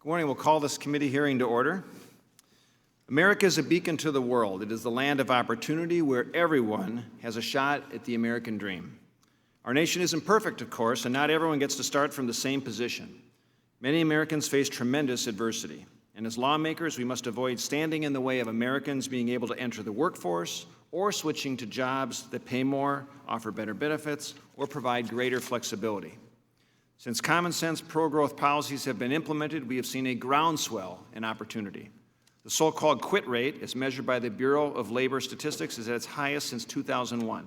Good morning. We'll call this committee hearing to order. America is a beacon to the world. It is the land of opportunity where everyone has a shot at the American dream. Our nation isn't perfect, of course, and not everyone gets to start from the same position. Many Americans face tremendous adversity, and as lawmakers, we must avoid standing in the way of Americans being able to enter the workforce or switching to jobs that pay more, offer better benefits, or provide greater flexibility. Since common sense pro-growth policies have been implemented, we have seen a groundswell in opportunity. The so-called quit rate, as measured by the Bureau of Labor Statistics, is at its highest since 2001.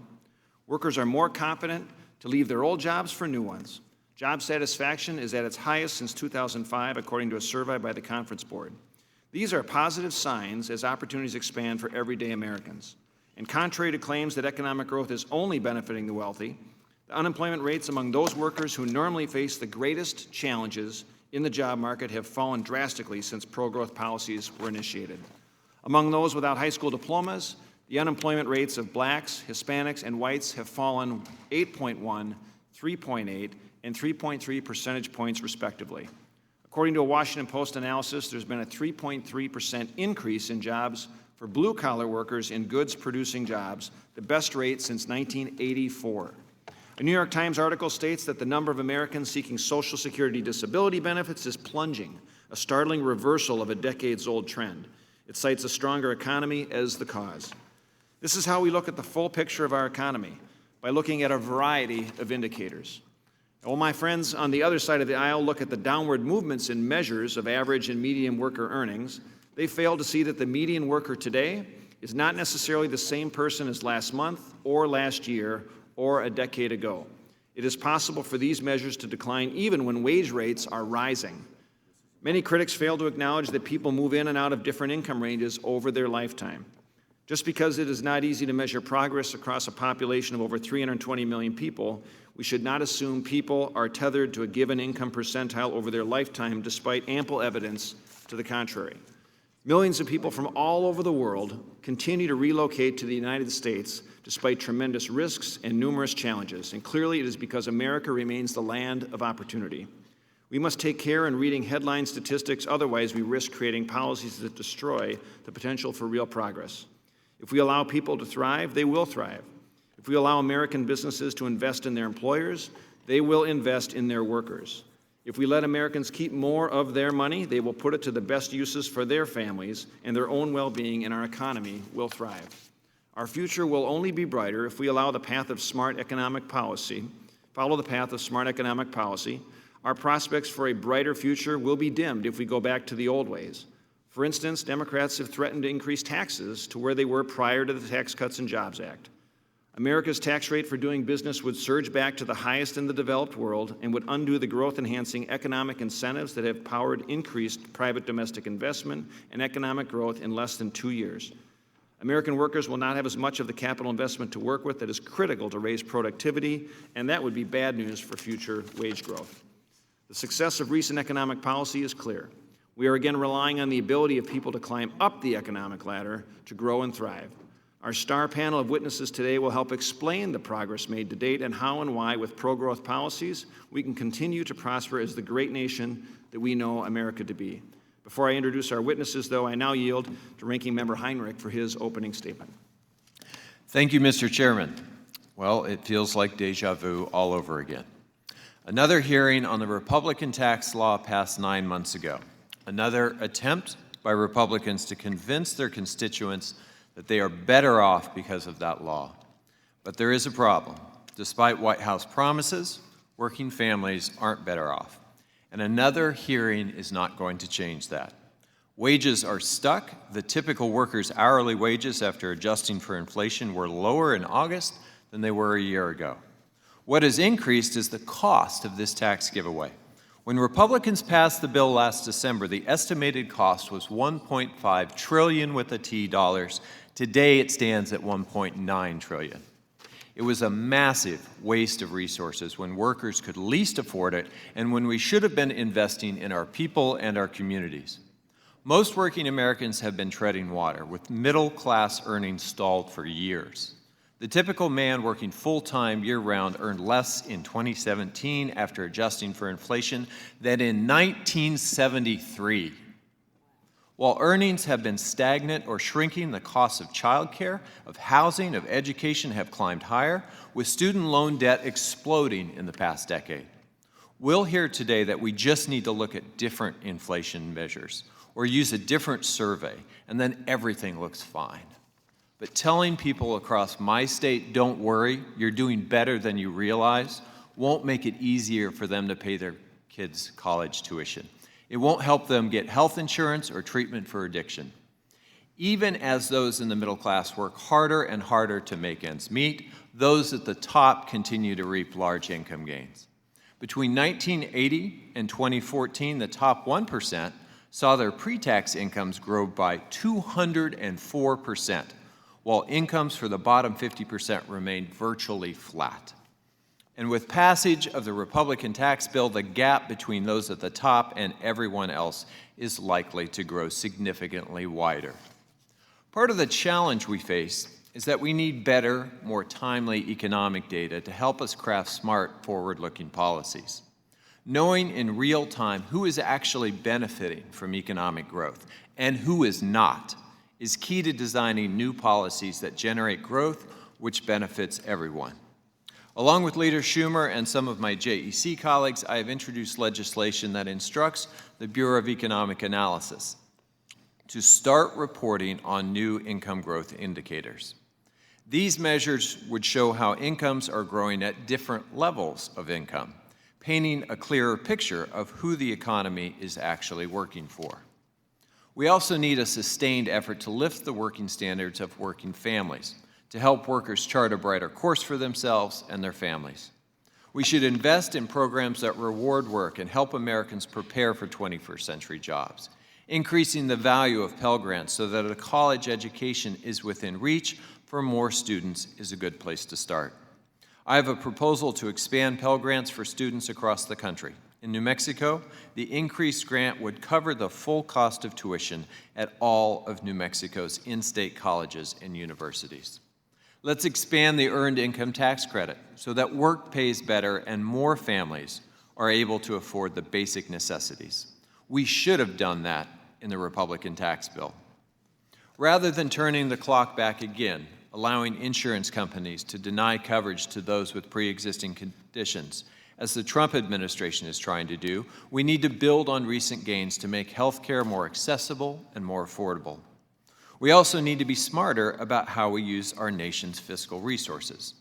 Workers are more confident to leave their old jobs for new ones. Job satisfaction is at its highest since 2005, according to a survey by the Conference Board. These are positive signs as opportunities expand for everyday Americans. And contrary to claims that economic growth is only benefiting the wealthy, the unemployment rates among those workers who normally face the greatest challenges in the job market have fallen drastically since pro-growth policies were initiated. Among those without high school diplomas, the unemployment rates of blacks, Hispanics, and whites have fallen 8.1, 3.8, and 3.3 percentage points respectively. According to a Washington Post analysis, there's been a 3.3% increase in jobs for blue-collar workers in goods-producing jobs, the best rate since 1984. A New York Times article states that the number of Americans seeking Social Security disability benefits is plunging, a startling reversal of a decades-old trend. It cites a stronger economy as the cause. This is how we look at the full picture of our economy, by looking at a variety of indicators. While my friends on the other side of the aisle look at the downward movements in measures of average and median worker earnings, they fail to see that the median worker today is not necessarily the same person as last month or last year or a decade ago. It is possible for these measures to decline even when wage rates are rising. Many critics fail to acknowledge that people move in and out of different income ranges over their lifetime. Just because it is not easy to measure progress across a population of over 320 million people, we should not assume people are tethered to a given income percentile over their lifetime despite ample evidence to the contrary. Millions of people from all over the world continue to relocate to the United States despite tremendous risks and numerous challenges, and clearly it is because America remains the land of opportunity. We must take care in reading headline statistics, otherwise we risk creating policies that destroy the potential for real progress. If we allow people to thrive, they will thrive. If we allow American businesses to invest in their employers, they will invest in their workers. If we let Americans keep more of their money, they will put it to the best uses for their families, and their own well-being and our economy will thrive. Our future will only be brighter if we allow the path of smart economic policy, follow the path of smart economic policy. Our prospects for a brighter future will be dimmed if we go back to the old ways. For instance, Democrats have threatened to increase taxes to where they were prior to the Tax Cuts and Jobs Act. America's tax rate for doing business would surge back to the highest in the developed world and would undo the growth-enhancing economic incentives that have powered increased private domestic investment and economic growth in less than 2 years. American workers will not have as much of the capital investment to work with that is critical to raise productivity, and that would be bad news for future wage growth. The success of recent economic policy is clear. We are again relying on the ability of people to climb up the economic ladder to grow and thrive. Our star panel of witnesses today will help explain the progress made to date and how and why, with pro-growth policies, we can continue to prosper as the great nation that we know America to be. Before I introduce our witnesses, though, I now yield to Ranking Member Heinrich for his opening statement. Thank you, Mr. Chairman. Well, it feels like deja vu all over again. Another hearing on the Republican tax law passed 9 months ago. Another attempt by Republicans to convince their constituents that they are better off because of that law. But there is a problem. Despite White House promises, working families aren't better off. And another hearing is not going to change that. Wages are stuck. The typical worker's hourly wages after adjusting for inflation were lower in August than they were a year ago. What has increased is the cost of this tax giveaway. When Republicans passed the bill last December, the estimated cost was $1.5 trillion with a T dollars. Today it stands at $1.9 trillion. It was a massive waste of resources when workers could least afford it and when we should have been investing in our people and our communities. Most working Americans have been treading water, with middle-class earnings stalled for years. The typical man working full-time year-round earned less in 2017 after adjusting for inflation than in 1973. While earnings have been stagnant or shrinking, the costs of childcare, of housing, of education have climbed higher, with student loan debt exploding in the past decade. We'll hear today that we just need to look at different inflation measures or use a different survey, and then everything looks fine. But telling people across my state, don't worry, you're doing better than you realize, won't make it easier for them to pay their kids' college tuition. It won't help them get health insurance or treatment for addiction. Even as those in the middle class work harder and harder to make ends meet, those at the top continue to reap large income gains. Between 1980 and 2014, the top 1% saw their pre-tax incomes grow by 204%, while incomes for the bottom 50% remained virtually flat. And with passage of the Republican tax bill, the gap between those at the top and everyone else is likely to grow significantly wider. Part of the challenge we face is that we need better, more timely economic data to help us craft smart, forward-looking policies. Knowing in real time who is actually benefiting from economic growth and who is not is key to designing new policies that generate growth, which benefits everyone. Along with Leader Schumer and some of my JEC colleagues, I have introduced legislation that instructs the Bureau of Economic Analysis to start reporting on new income growth indicators. These measures would show how incomes are growing at different levels of income, painting a clearer picture of who the economy is actually working for. We also need a sustained effort to lift the working standards of working families, to help workers chart a brighter course for themselves and their families. We should invest in programs that reward work and help Americans prepare for 21st century jobs, increasing the value of Pell Grants so that a college education is within reach for more students is a good place to start. I have a proposal to expand Pell Grants for students across the country. In New Mexico, the increased grant would cover the full cost of tuition at all of New Mexico's in-state colleges and universities. Let's expand the Earned Income Tax Credit so that work pays better and more families are able to afford the basic necessities. We should have done that in the Republican tax bill. Rather than turning the clock back again, allowing insurance companies to deny coverage to those with pre-existing conditions, as the Trump administration is trying to do, we need to build on recent gains to make health care more accessible and more affordable. We also need to be smarter about how we use our nation's fiscal resources.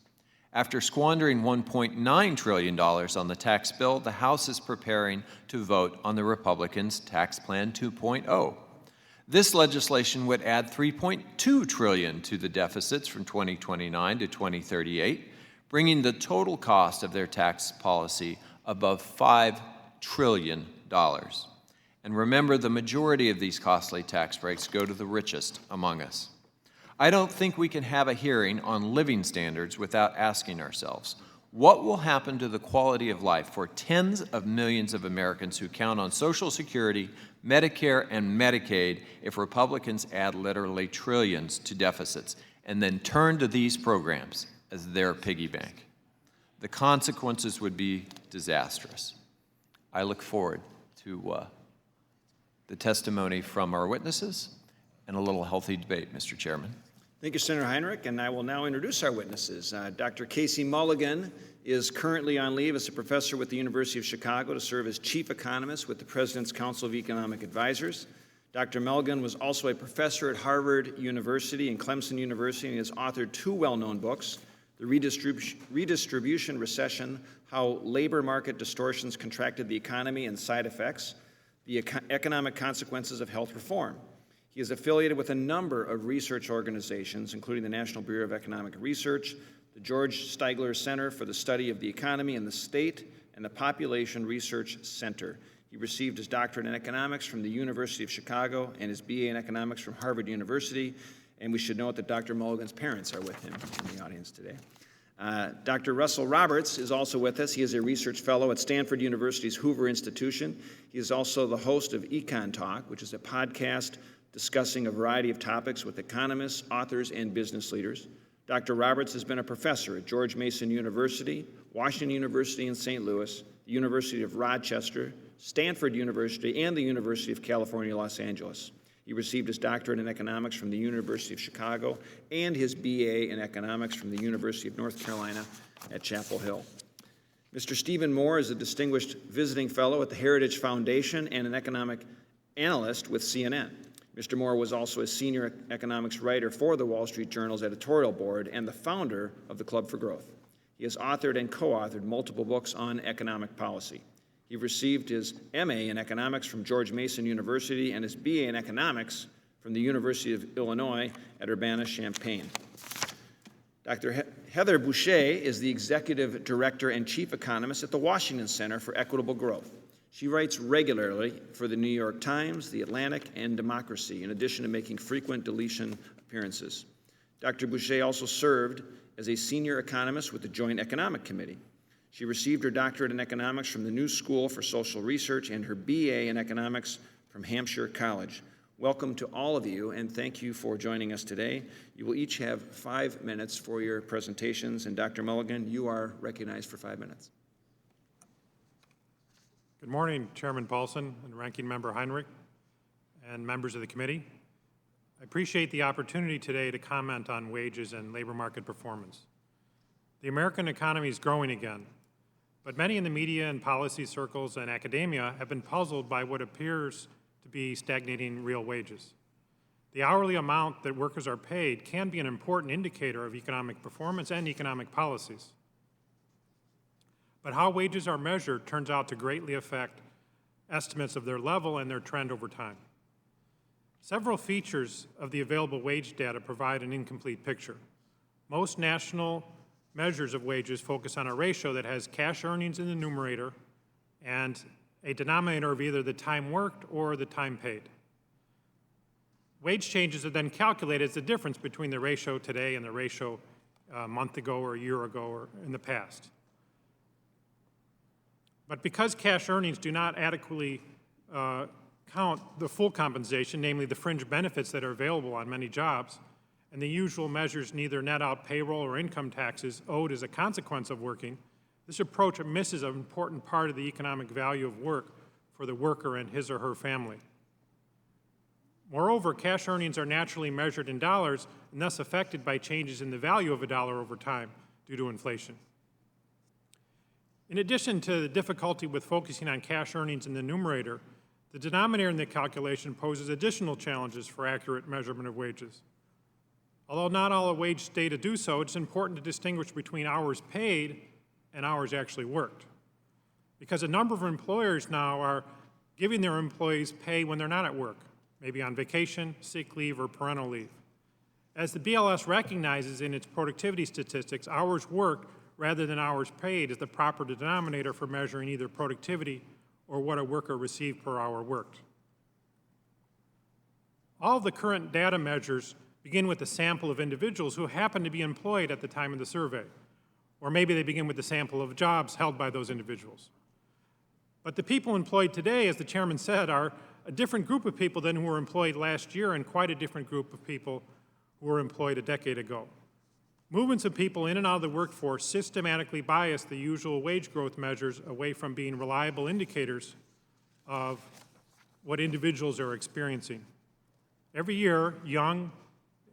After squandering $1.9 trillion on the tax bill, the House is preparing to vote on the Republicans' Tax Plan 2.0. This legislation would add $3.2 trillion to the deficits from 2029 to 2038, bringing the total cost of their tax policy above $5 trillion. And remember, the majority of these costly tax breaks go to the richest among us. I don't think we can have a hearing on living standards without asking ourselves, what will happen to the quality of life for tens of millions of Americans who count on Social Security, Medicare, and Medicaid if Republicans add literally trillions to deficits and then turn to these programs as their piggy bank? The consequences would be disastrous. I look forward to the testimony from our witnesses and a little healthy debate, Mr. Chairman. Thank you, Senator Heinrich, and I will now introduce our witnesses. Dr. Casey Mulligan is currently on leave as a professor with the University of Chicago to serve as chief economist with the President's Council of Economic Advisors. Dr. Mulligan was also a professor at Harvard University and Clemson University and has authored two well-known books, The Redistribution Recession, How Labor Market Distortions Contracted the Economy and Side Effects, The Economic Consequences of Health Reform. He is affiliated with a number of research organizations, including the National Bureau of Economic Research, the George Stigler Center for the Study of the Economy and the State, and the Population Research Center. He received his doctorate in economics from the University of Chicago and his BA in economics from Harvard University. And we should note that Dr. Mulligan's parents are with him in the audience today. Dr. Russell Roberts is also with us. He is a research fellow at Stanford University's Hoover Institution. He is also the host of Econ Talk, which is a podcast discussing a variety of topics with economists, authors, and business leaders. Dr. Roberts has been a professor at George Mason University, Washington University in St. Louis, the University of Rochester, Stanford University, and the University of California, Los Angeles. He received his doctorate in economics from the University of Chicago and his BA in economics from the University of North Carolina at Chapel Hill. Mr. Stephen Moore is a distinguished visiting fellow at the Heritage Foundation and an economic analyst with CNN. Mr. Moore was also a senior economics writer for the Wall Street Journal's editorial board and the founder of the Club for Growth. He has authored and co-authored multiple books on economic policy. He received his MA in economics from George Mason University and his BA in economics from the University of Illinois at Urbana-Champaign. Dr. Heather Boucher is the executive director and chief economist at the Washington Center for Equitable Growth. She writes regularly for the New York Times, The Atlantic, and Democracy, in addition to making frequent deletion appearances. Dr. Boucher also served as a senior economist with the Joint Economic Committee. She received her doctorate in economics from the New School for Social Research and her BA in economics from Hampshire College. Welcome to all of you, and thank you for joining us today. You will each have 5 minutes for your presentations, and Dr. Mulligan, you are recognized for 5 minutes. Good morning, Chairman Paulsen and Ranking Member Heinrich and members of the committee. I appreciate the opportunity today to comment on wages and labor market performance. The American economy is growing again, but many in the media and policy circles and academia have been puzzled by what appears to be stagnating real wages. The hourly amount that workers are paid can be an important indicator of economic performance and economic policies. But how wages are measured turns out to greatly affect estimates of their level and their trend over time. Several features of the available wage data provide an incomplete picture. Most national measures of wages focus on a ratio that has cash earnings in the numerator and a denominator of either the time worked or the time paid. Wage changes are then calculated as the difference between the ratio today and the ratio a month ago or a year ago or in the past. But because cash earnings do not adequately count the full compensation, namely the fringe benefits that are available on many jobs, and the usual measures neither net out payroll or income taxes owed as a consequence of working, this approach misses an important part of the economic value of work for the worker and his or her family. Moreover, cash earnings are naturally measured in dollars and thus affected by changes in the value of a dollar over time due to inflation. In addition to the difficulty with focusing on cash earnings in the numerator, the denominator in the calculation poses additional challenges for accurate measurement of wages. Although not all wage data do so, it's important to distinguish between hours paid and hours actually worked. Because a number of employers now are giving their employees pay when they're not at work, maybe on vacation, sick leave, or parental leave. As the BLS recognizes in its productivity statistics, hours worked rather than hours paid is the proper denominator for measuring either productivity or what a worker received per hour worked. All of the current data measures begin with a sample of individuals who happen to be employed at the time of the survey, or maybe they begin with a sample of jobs held by those individuals. But the people employed today, as the chairman said, are a different group of people than who were employed last year and quite a different group of people who were employed a decade ago. Movements of people in and out of the workforce systematically bias the usual wage growth measures away from being reliable indicators of what individuals are experiencing. Every year, young,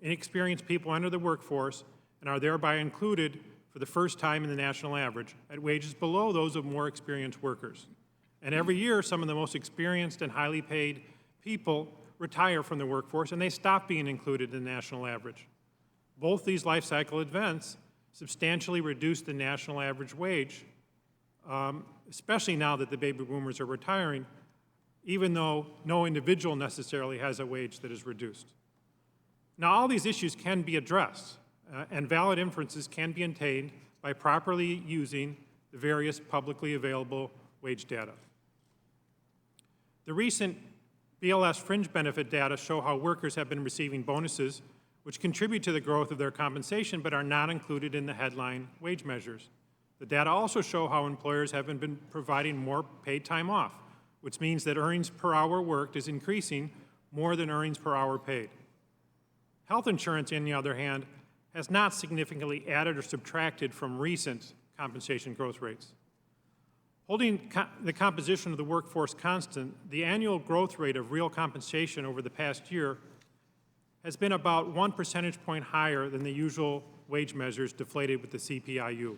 inexperienced people enter the workforce and are thereby included for the first time in the national average at wages below those of more experienced workers. And every year, some of the most experienced and highly paid people retire from the workforce and they stop being included in the national average. Both these life cycle events substantially reduce the national average wage, especially now that the baby boomers are retiring, even though no individual necessarily has a wage that is reduced. Now, all these issues can be addressed, and valid inferences can be obtained by properly using the various publicly available wage data. The recent BLS fringe benefit data show how workers have been receiving bonuses which contribute to the growth of their compensation but are not included in the headline wage measures. The data also show how employers have been providing more paid time off, which means that earnings per hour worked is increasing more than earnings per hour paid. Health insurance, on the other hand, has not significantly added or subtracted from recent compensation growth rates. Holding the composition of the workforce constant, the annual growth rate of real compensation over the past year has been about 1 percentage point higher than the usual wage measures deflated with the CPIU.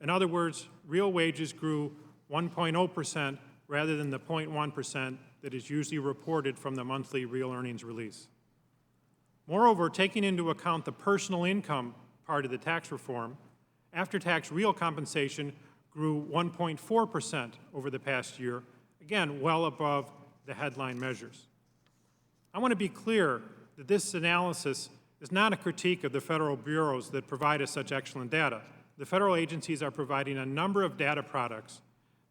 In other words, real wages grew 1.0% rather than the 0.1% that is usually reported from the monthly real earnings release. Moreover, taking into account the personal income part of the tax reform, after-tax real compensation grew 1.4% over the past year, again, well above the headline measures. I want to be clear that this analysis is not a critique of the federal bureaus that provide us such excellent data. The federal agencies are providing a number of data products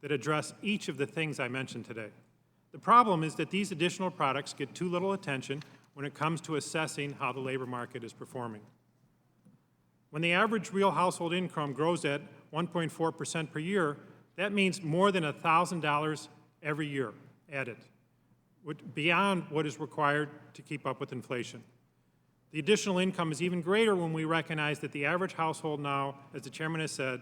that address each of the things I mentioned today. The problem is that these additional products get too little attention when it comes to assessing how the labor market is performing. When the average real household income grows at 1.4% per year, that means more than $1,000 every year added, beyond what is required to keep up with inflation. The additional income is even greater when we recognize that the average household now, as the chairman has said,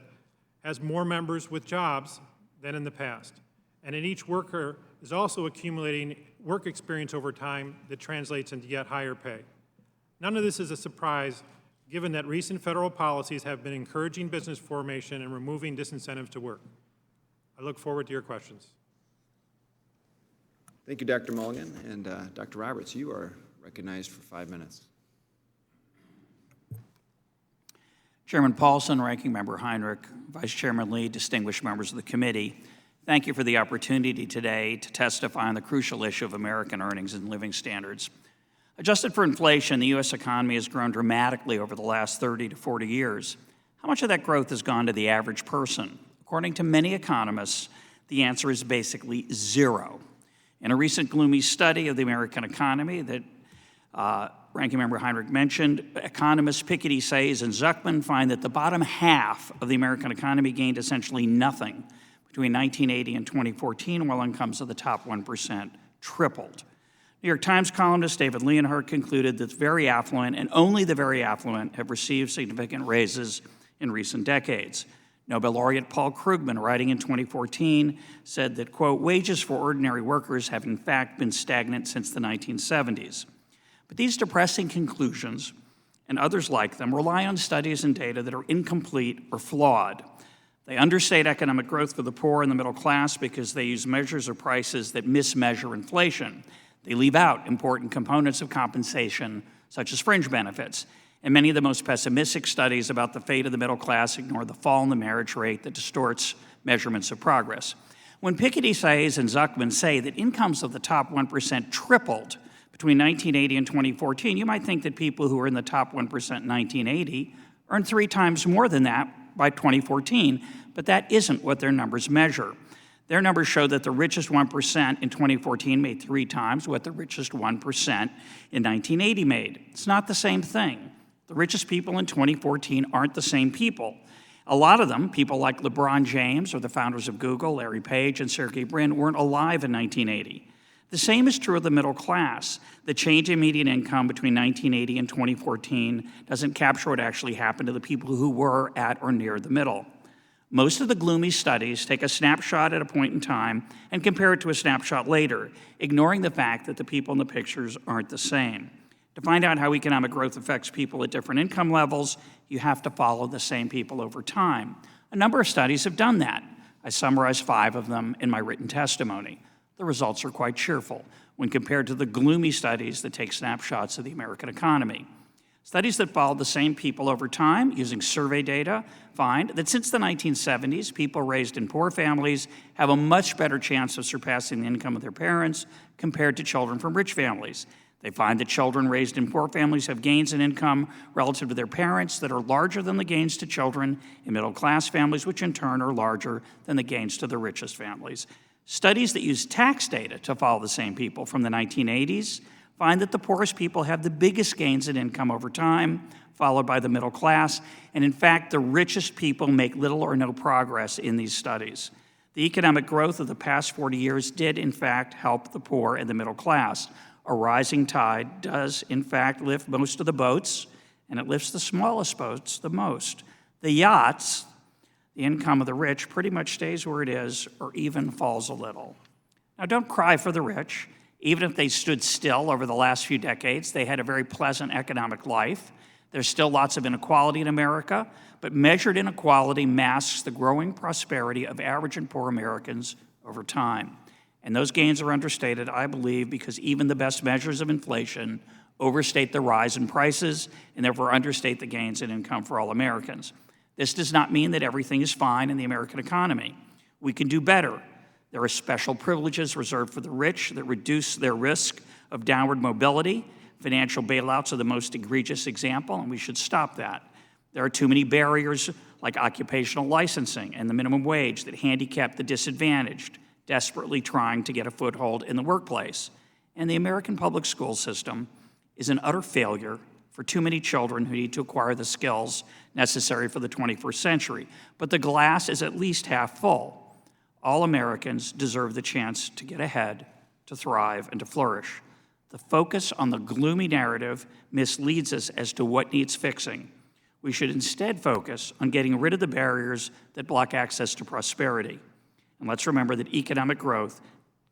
has more members with jobs than in the past. And in each worker is also accumulating work experience over time that translates into yet higher pay. None of this is a surprise, given that recent federal policies have been encouraging business formation and removing disincentives to work. I look forward to your questions. Thank you, Dr. Mulligan. And Dr. Roberts, you are recognized for 5 minutes. Chairman Paulsen, Ranking Member Heinrich, Vice Chairman Lee, distinguished members of the committee, thank you for the opportunity today to testify on the crucial issue of American earnings and living standards. Adjusted for inflation, the U.S. economy has grown dramatically over the last 30 to 40 years. How much of that growth has gone to the average person? According to many economists, the answer is basically zero. In a recent gloomy study of the American economy that Ranking Member Heinrich mentioned, economists Piketty, Sayes, and Zuckman find that the bottom half of the American economy gained essentially nothing between 1980 and 2014, while incomes of the top 1% tripled. New York Times columnist David Leonhardt concluded that the very affluent, and only the very affluent, have received significant raises in recent decades. Nobel laureate Paul Krugman, writing in 2014, said that, quote, wages for ordinary workers have in fact been stagnant since the 1970s. But these depressing conclusions, and others like them, rely on studies and data that are incomplete or flawed. They understate economic growth for the poor and the middle class because they use measures of prices that mismeasure inflation. They leave out important components of compensation, such as fringe benefits. And many of the most pessimistic studies about the fate of the middle class ignore the fall in the marriage rate that distorts measurements of progress. When Piketty, Sayes, and Zuckman say that incomes of the top 1% tripled between 1980 and 2014, you might think that people who were in the top 1% in 1980 earned 3 times more than that by 2014, but that isn't what their numbers measure. Their numbers show that the richest 1% in 2014 made 3 times what the richest 1% in 1980 made. It's not the same thing. The richest people in 2014 aren't the same people. A lot of them, people like LeBron James or the founders of Google, Larry Page and Sergey Brin, weren't alive in 1980. The same is true of the middle class. The change in median income between 1980 and 2014 doesn't capture what actually happened to the people who were at or near the middle. Most of the gloomy studies take a snapshot at a point in time and compare it to a snapshot later, ignoring the fact that the people in the pictures aren't the same. To find out how economic growth affects people at different income levels, you have to follow the same people over time. A number of studies have done that. I summarized 5 of them in my written testimony. The results are quite cheerful when compared to the gloomy studies that take snapshots of the American economy. Studies that follow the same people over time, using survey data, find that since the 1970s, people raised in poor families have a much better chance of surpassing the income of their parents compared to children from rich families. They find that children raised in poor families have gains in income relative to their parents that are larger than the gains to children in middle-class families, which in turn are larger than the gains to the richest families. Studies that use tax data to follow the same people from the 1980s find that the poorest people have the biggest gains in income over time, followed by the middle class, and in fact, the richest people make little or no progress in these studies. The economic growth of the past 40 years did, in fact, help the poor and the middle class. A rising tide does, in fact, lift most of the boats, and it lifts the smallest boats the most. The yachts, the income of the rich, pretty much stays where it is or even falls a little. Now, don't cry for the rich. Even if they stood still over the last few decades, they had a very pleasant economic life. There's still lots of inequality in America, but measured inequality masks the growing prosperity of average and poor Americans over time. And those gains are understated, I believe, because even the best measures of inflation overstate the rise in prices and therefore understate the gains in income for all Americans. This does not mean that everything is fine in the American economy. We can do better. There are special privileges reserved for the rich that reduce their risk of downward mobility. Financial bailouts are the most egregious example, and we should stop that. There are too many barriers like occupational licensing and the minimum wage that handicap the disadvantaged, desperately trying to get a foothold in the workplace. And the American public school system is an utter failure for too many children who need to acquire the skills necessary for the 21st century. But the glass is at least half full. All Americans deserve the chance to get ahead, to thrive, and to flourish. The focus on the gloomy narrative misleads us as to what needs fixing. We should instead focus on getting rid of the barriers that block access to prosperity. And let's remember that economic growth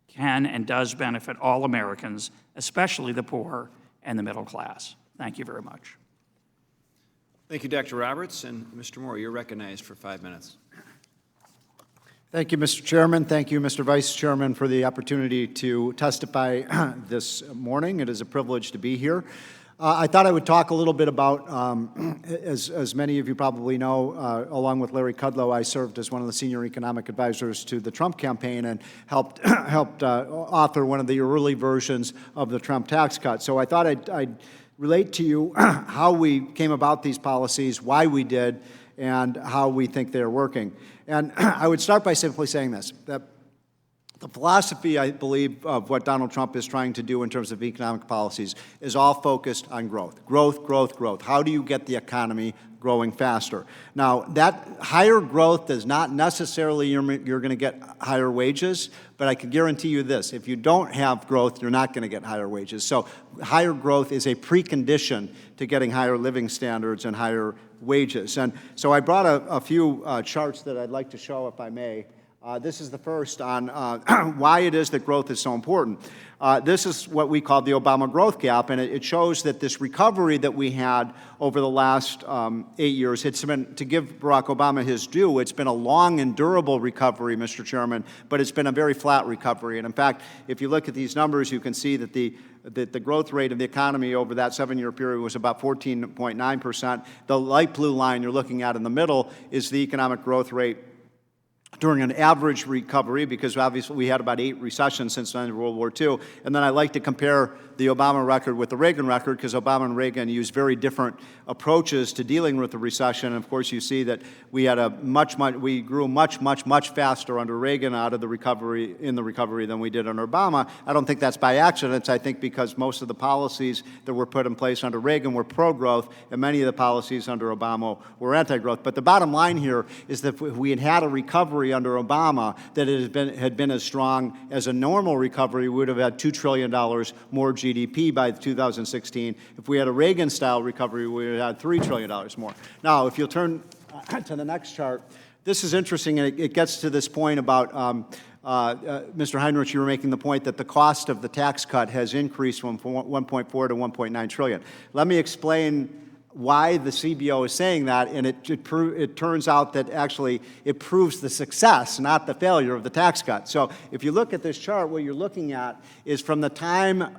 can and does benefit all Americans, especially the poor and the middle class. Thank you very much. Thank you, Dr. Roberts. And Mr. Moore, you're recognized for 5 minutes. Thank you, Mr. Chairman. Thank you, Mr. Vice Chairman, for the opportunity to testify this morning. It is a privilege to be here. I thought I would talk a little bit about, as many of you probably know, along with Larry Kudlow, I served as one of the senior economic advisors to the Trump campaign and helped author one of the early versions of the Trump tax cut. So I thought I'd relate to you how we came about these policies, why we did, and how we think they're working. And I would start by simply saying this, that the philosophy, I believe, of what Donald Trump is trying to do in terms of economic policies is all focused on growth. Growth, growth, growth. How do you get the economy growing faster? Now, that higher growth does not necessarily you're going to get higher wages, but I can guarantee you this, if you don't have growth, you're not going to get higher wages. So higher growth is a precondition to getting higher living standards and higher wages. And so I brought a few charts that I'd like to show, if I may. This is the first on why it is that growth is so important. This is what we call the Obama growth gap, and it shows that this recovery that we had over the last 8 years, it's been, to give Barack Obama his due, it's been a long and durable recovery, Mr. Chairman, but it's been a very flat recovery. And in fact, if you look at these numbers, you can see that the growth rate of the economy over that 7-year period was about 14.9%. The light blue line you're looking at in the middle is the economic growth rate during an average recovery, because obviously we had about 8 recessions since the end of World War II. And then I like to compare the Obama record with the Reagan record, because Obama and Reagan used very different approaches to dealing with the recession. And of course, you see that we had we grew much faster under Reagan out of the recovery, than we did under Obama. I don't think that's by accident. I think because most of the policies that were put in place under Reagan were pro-growth, and many of the policies under Obama were anti-growth. But the bottom line here is that if we had had a recovery under Obama that had been as strong as a normal recovery, we would have had $2 trillion more GDP by 2016. If we had a Reagan-style recovery, we would have had $3 trillion more. Now, if you'll turn to the next chart, this is interesting, and it gets to this point about, Mr. Heinrich, you were making the point that the cost of the tax cut has increased from 1.4 to 1.9 trillion. Let me explain why the CBO is saying that, and it turns out that actually it proves the success, not the failure of the tax cut. So if you look at this chart, what you're looking at is from the time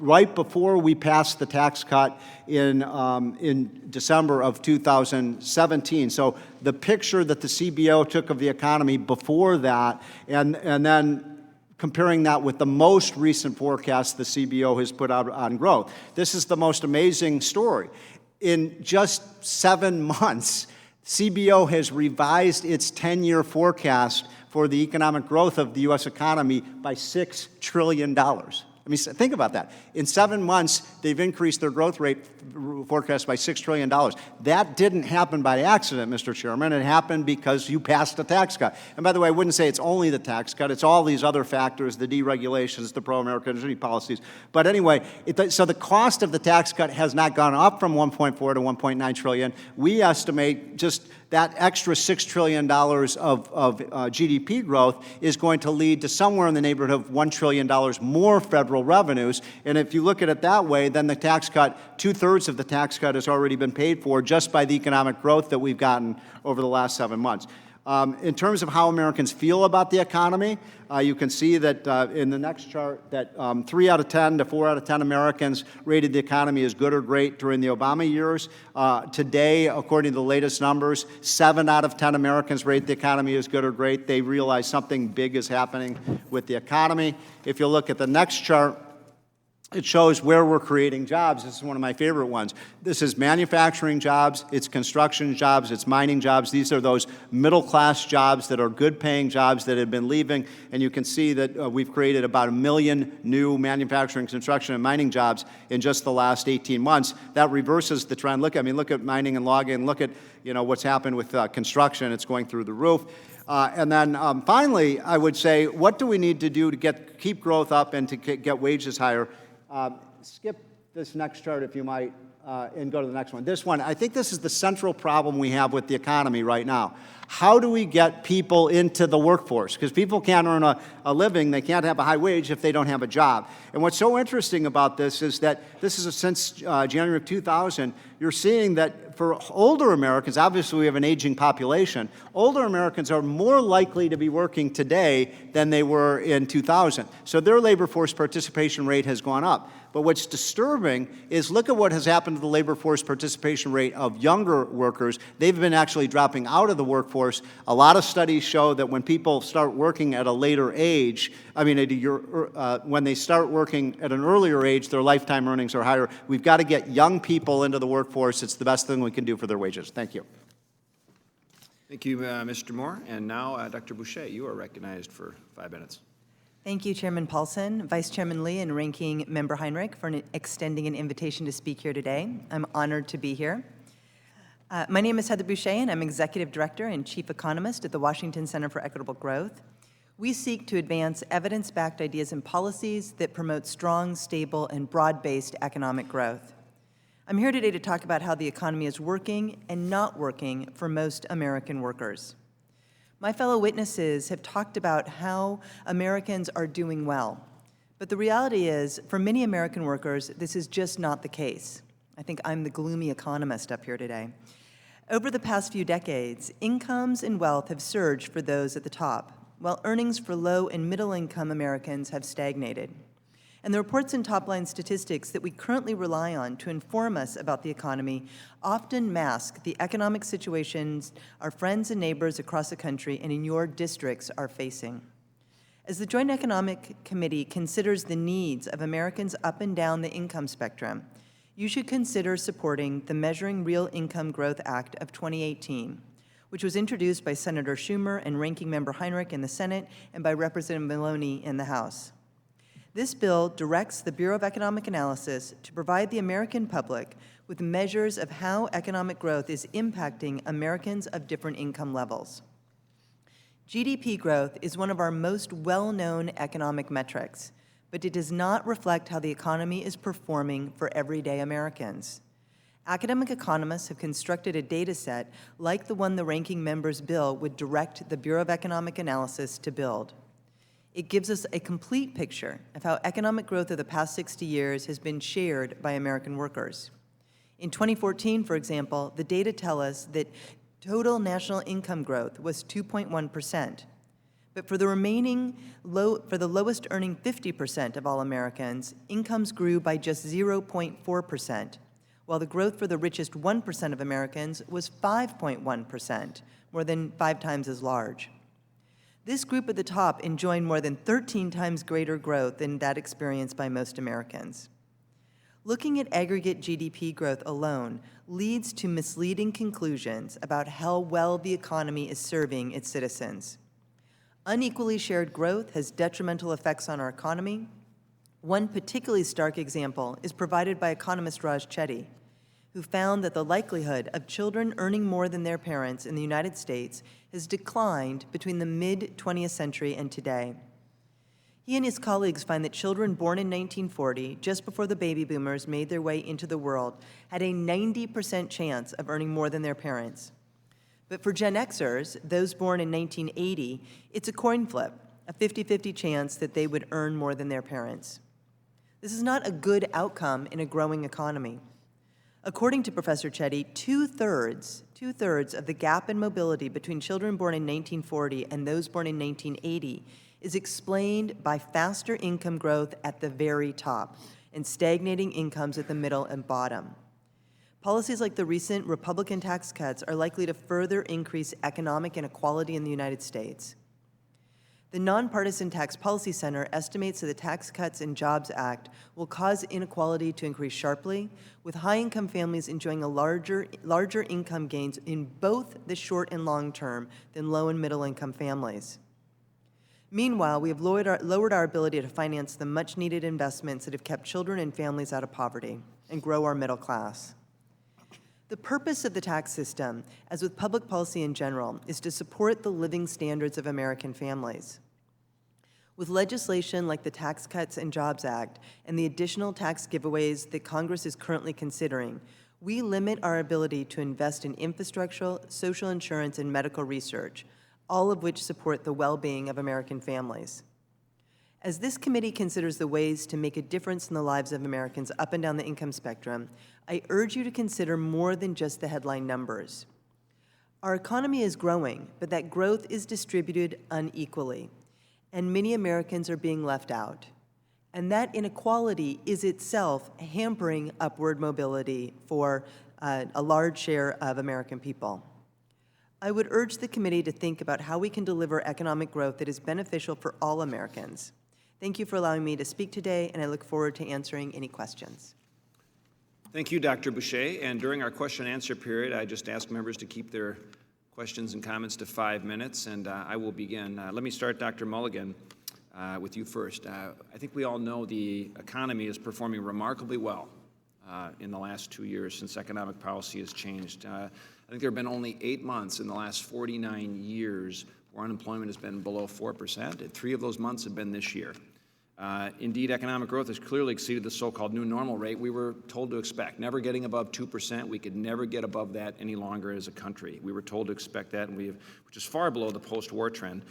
right before we passed the tax cut in December of 2017. So the picture that the CBO took of the economy before that, and then comparing that with the most recent forecast the CBO has put out on growth. This is the most amazing story. In just 7 months, CBO has revised its 10-year forecast for the economic growth of the U.S. economy by $6 trillion. I mean, think about that. In 7 months, they've increased their growth rate forecast by $6 trillion. That didn't happen by accident, Mr. Chairman. It happened because you passed a tax cut. And by the way, I wouldn't say it's only the tax cut. It's all these other factors, the deregulations, the pro-American policies. But anyway, so the cost of the tax cut has not gone up from 1.4 to 1.9 trillion. We estimate just that extra $6 trillion of GDP growth is going to lead to somewhere in the neighborhood of $1 trillion more federal revenues. And if you look at it that way, then the tax cut, 2/3 of the tax cut has already been paid for just by the economic growth that we've gotten over the last 7 months. In terms of how Americans feel about the economy, you can see that in the next chart that 3 out of 10 to 4 out of 10 Americans rated the economy as good or great during the Obama years. Today, according to the latest numbers, 7 out of 10 Americans rate the economy as good or great. They realize something big is happening with the economy. If you look at the next chart, it shows where we're creating jobs. This is one of my favorite ones. This is manufacturing jobs, it's construction jobs, it's mining jobs. These are those middle-class jobs that are good-paying jobs that have been leaving. And you can see that we've created about 1 million new manufacturing, construction, and mining jobs in just the last 18 months. That reverses the trend. Look at mining and logging. Look at what's happened with construction. It's going through the roof. And then finally, I would say, what do we need to do to keep growth up and to get wages higher? Skip this next chart, if you might, and go to the next one. This one, I think this is the central problem we have with the economy right now. How do we get people into the workforce? Because people can't earn a living, they can't have a high wage if they don't have a job. And what's so interesting about this is that this is since January of 2000, you're seeing that for older Americans, obviously we have an aging population, older Americans are more likely to be working today than they were in 2000. So their labor force participation rate has gone up. But what's disturbing is look at what has happened to the labor force participation rate of younger workers. They've been actually dropping out of the workforce. A lot of studies show that when people start working at a later age, when they start working at an earlier age, their lifetime earnings are higher. We've got to get young people into the workforce. It's the best thing we can do for their wages. Thank you. Thank you, Mr. Moore. And now, Dr. Boucher, you are recognized for 5 minutes. Thank you, Chairman Paulsen, Vice Chairman Lee, and Ranking Member Heinrich for extending an invitation to speak here today. I'm honored to be here. My name is Heather Boucher, and I'm Executive Director and Chief Economist at the Washington Center for Equitable Growth. We seek to advance evidence-backed ideas and policies that promote strong, stable, and broad-based economic growth. I'm here today to talk about how the economy is working and not working for most American workers. My fellow witnesses have talked about how Americans are doing well, but the reality is, for many American workers, this is just not the case. I think I'm the gloomy economist up here today. Over the past few decades, incomes and wealth have surged for those at the top, while earnings for low and middle-income Americans have stagnated. And the reports and top-line statistics that we currently rely on to inform us about the economy often mask the economic situations our friends and neighbors across the country and in your districts are facing. As the Joint Economic Committee considers the needs of Americans up and down the income spectrum, you should consider supporting the Measuring Real Income Growth Act of 2018, which was introduced by Senator Schumer and Ranking Member Heinrich in the Senate and by Representative Maloney in the House. This bill directs the Bureau of Economic Analysis to provide the American public with measures of how economic growth is impacting Americans of different income levels. GDP growth is one of our most well-known economic metrics, but it does not reflect how the economy is performing for everyday Americans. Academic economists have constructed a data set like the one the ranking member's bill would direct the Bureau of Economic Analysis to build. It gives us a complete picture of how economic growth of the past 60 years has been shared by American workers. In 2014, for example, the data tell us that total national income growth was 2.1%. But for the lowest earning 50% of all Americans, incomes grew by just 0.4%, while the growth for the richest 1% of Americans was 5.1%, more than 5 times as large. This group at the top enjoyed more than 13 times greater growth than that experienced by most Americans. Looking at aggregate GDP growth alone leads to misleading conclusions about how well the economy is serving its citizens. Unequally shared growth has detrimental effects on our economy, One particularly stark example is provided by economist Raj Chetty, who found that the likelihood of children earning more than their parents in the United States has declined between the mid-20th century and today. He and his colleagues find that children born in 1940, just before the baby boomers made their way into the world, had a 90% chance of earning more than their parents. But for Gen Xers, those born in 1980, it's a coin flip, a 50-50 chance that they would earn more than their parents. This is not a good outcome in a growing economy. According to Professor Chetty, two-thirds of the gap in mobility between children born in 1940 and those born in 1980 is explained by faster income growth at the very top and stagnating incomes at the middle and bottom. Policies like the recent Republican tax cuts are likely to further increase economic inequality in the United States. The Nonpartisan Tax Policy Center estimates that the Tax Cuts and Jobs Act will cause inequality to increase sharply, with high-income families enjoying a larger income gains in both the short and long term than low and middle-income families. Meanwhile, we have lowered our ability to finance the much-needed investments that have kept children and families out of poverty and grow our middle class. The purpose of the tax system, as with public policy in general, is to support the living standards of American families. With legislation like the Tax Cuts and Jobs Act and the additional tax giveaways that Congress is currently considering, we limit our ability to invest in infrastructure, social insurance, and medical research, all of which support the well-being of American families. As this committee considers the ways to make a difference in the lives of Americans up and down the income spectrum, I urge you to consider more than just the headline numbers. Our economy is growing, but that growth is distributed unequally, and many Americans are being left out. And that inequality is itself hampering upward mobility for a large share of American people. I would urge the committee to think about how we can deliver economic growth that is beneficial for all Americans. Thank you for allowing me to speak today, and I look forward to answering any questions. Thank you, Dr. Boucher. And during our question and answer period, I just ask members to keep their questions and comments to 5 minutes, and I will begin. Let me start, Dr. Mulligan, with you first. I think we all know the economy is performing remarkably well in the last 2 years since economic policy has changed. I think there have been only 8 months in the last 49 years where unemployment has been below 4%, and 3 of those months have been this year. Indeed, economic growth has clearly exceeded the so-called new normal rate we were told to expect, never getting above 2%. We could never get above that any longer as a country. We were told to expect that, and which is far below the post-war trend.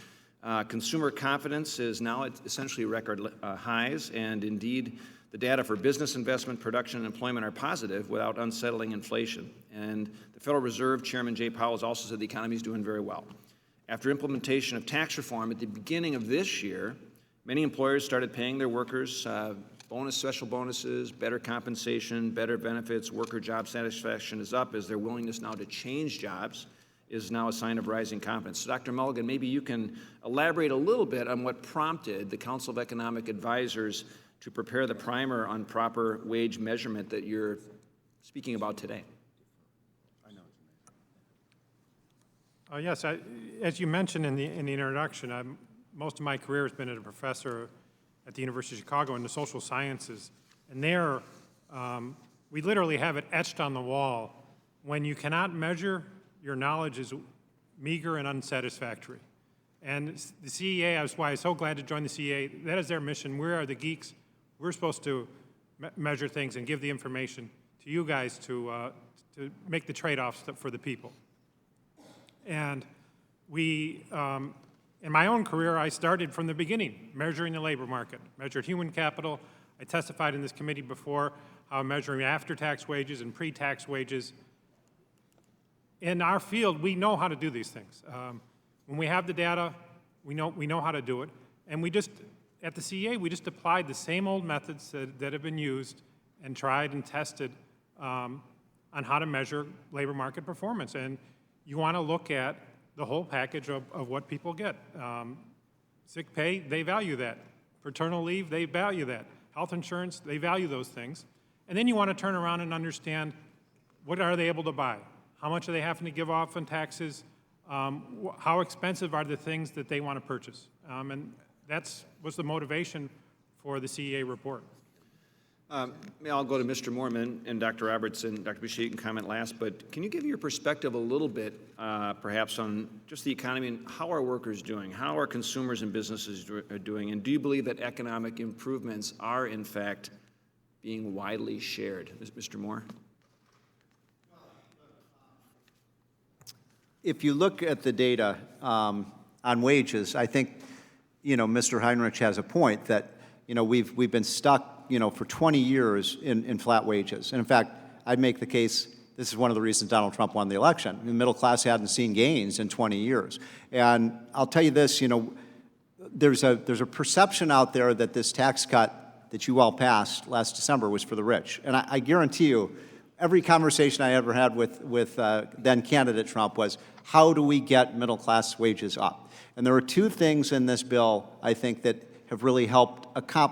Consumer confidence is now at essentially record highs, and indeed, the data for business investment, production, and employment are positive without unsettling inflation. And the Federal Reserve Chairman Jay Powell has also said the economy is doing very well. After implementation of tax reform at the beginning of this year, many employers started paying their workers special bonuses, better compensation, better benefits. Worker job satisfaction is up as their willingness now to change jobs is now a sign of rising confidence. So, Dr. Mulligan, maybe you can elaborate a little bit on what prompted the Council of Economic Advisors to prepare the primer on proper wage measurement that you're speaking about today. Yes, as you mentioned in the introduction, most of my career has been as a professor at the University of Chicago in the social sciences, and there we literally have it etched on the wall. When you cannot measure, your knowledge is meager and unsatisfactory. And the CEA, that's why I'm so glad to join the CEA. That is their mission. We are the geeks. We're supposed to measure things and give the information to you guys to make the trade-offs for the people. And we, in my own career, I started from the beginning, measuring the labor market, measured human capital. I testified in this committee before how I'm measuring after-tax wages and pre-tax wages. In our field, we know how to do these things. When we have the data, we know how to do it. And we just, at the CEA, we just applied the same old methods that have been used and tried and tested on how to measure labor market performance. And you want to look at the whole package of what people get. Sick pay, they value that. Paternal leave, they value that. Health insurance, they value those things. And then you want to turn around and understand, what are they able to buy? How much are they having to give off in taxes? How expensive are the things that they want to purchase? And that was the motivation for the CEA report. I'll go to Mr. Moorman and Dr. Roberts, and Dr. Boucher, you can comment last, but can you give your perspective a little bit, perhaps, on just the economy and how are workers doing? How are consumers and businesses doing? And do you believe that economic improvements are, in fact, being widely shared? Mr. Moore? If you look at the data on wages, I think, Mr. Heinrich has a point that, we've been stuck, for 20 years in flat wages. And in fact, I'd make the case, this is one of the reasons Donald Trump won the election. The middle class hadn't seen gains in 20 years. And I'll tell you this, there's a perception out there that this tax cut that you all passed last December was for the rich. And I guarantee you, every conversation I ever had with then candidate Trump was, how do we get middle class wages up? And there are two things in this bill, I think, that have really helped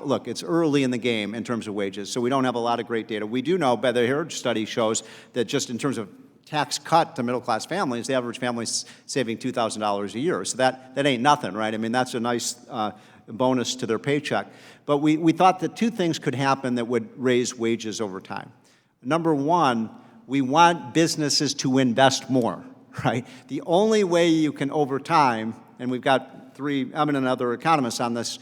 look, it's early in the game in terms of wages, so we don't have a lot of great data. We do know, by the Heritage study shows that just in terms of tax cut to middle-class families, the average family is saving $2,000 a year. So that ain't nothing, right? I mean, that's a nice bonus to their paycheck. But we thought that two things could happen that would raise wages over time. Number one, we want businesses to invest more, right? The only way you can, over time, and we've got three eminent other economists on this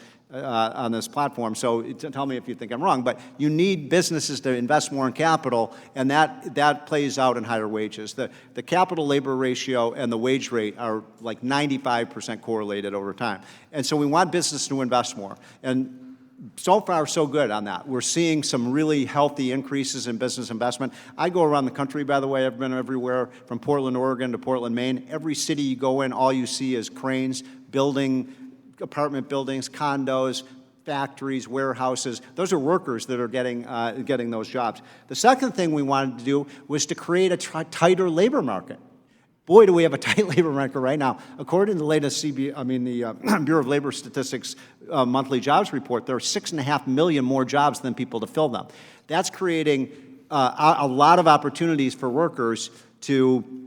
platform, so tell me if you think I'm wrong, but you need businesses to invest more in capital, and that plays out in higher wages. The capital labor ratio and the wage rate are like 95% correlated over time. And so we want business to invest more. And so far, so good on that. We're seeing some really healthy increases in business investment. I go around the country, by the way. I've been everywhere from Portland, Oregon to Portland, Maine. Every city you go in, all you see is cranes building apartment buildings, condos, factories, warehouses. Those are workers that are getting those jobs. The second thing we wanted to do was to create a tighter labor market. Boy, do we have a tight labor market right now. According to the latest the Bureau of Labor Statistics monthly jobs report, there are 6.5 million more jobs than people to fill them. That's creating a lot of opportunities for workers to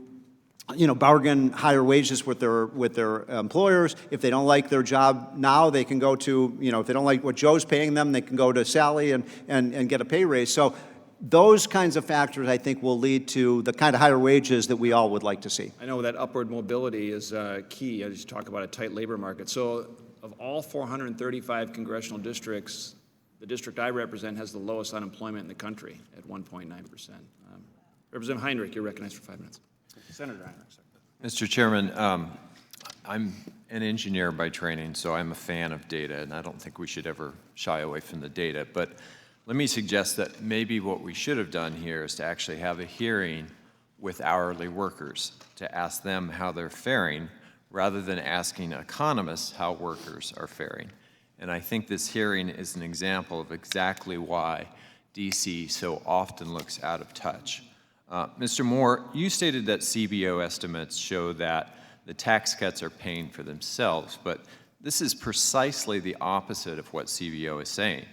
bargain higher wages with their employers. If they don't like their job now, they can go to, if they don't like what Joe's paying them, they can go to Sally and get a pay raise. So those kinds of factors, I think, will lead to the kind of higher wages that we all would like to see. I know that upward mobility is key as you talk about a tight labor market. So of all 435 congressional districts, the district I represent has the lowest unemployment in the country at 1.9%. Representative Heinrich, you're recognized for 5 minutes. Senator Heinrich. Mr. Chairman, I'm an engineer by training, so I'm a fan of data, and I don't think we should ever shy away from the data. But let me suggest that maybe what we should have done here is to actually have a hearing with hourly workers to ask them how they're faring rather than asking economists how workers are faring. And I think this hearing is an example of exactly why DC so often looks out of touch. Mr. Moore, you stated that CBO estimates show that the tax cuts are paying for themselves, but this is precisely the opposite of what CBO is saying.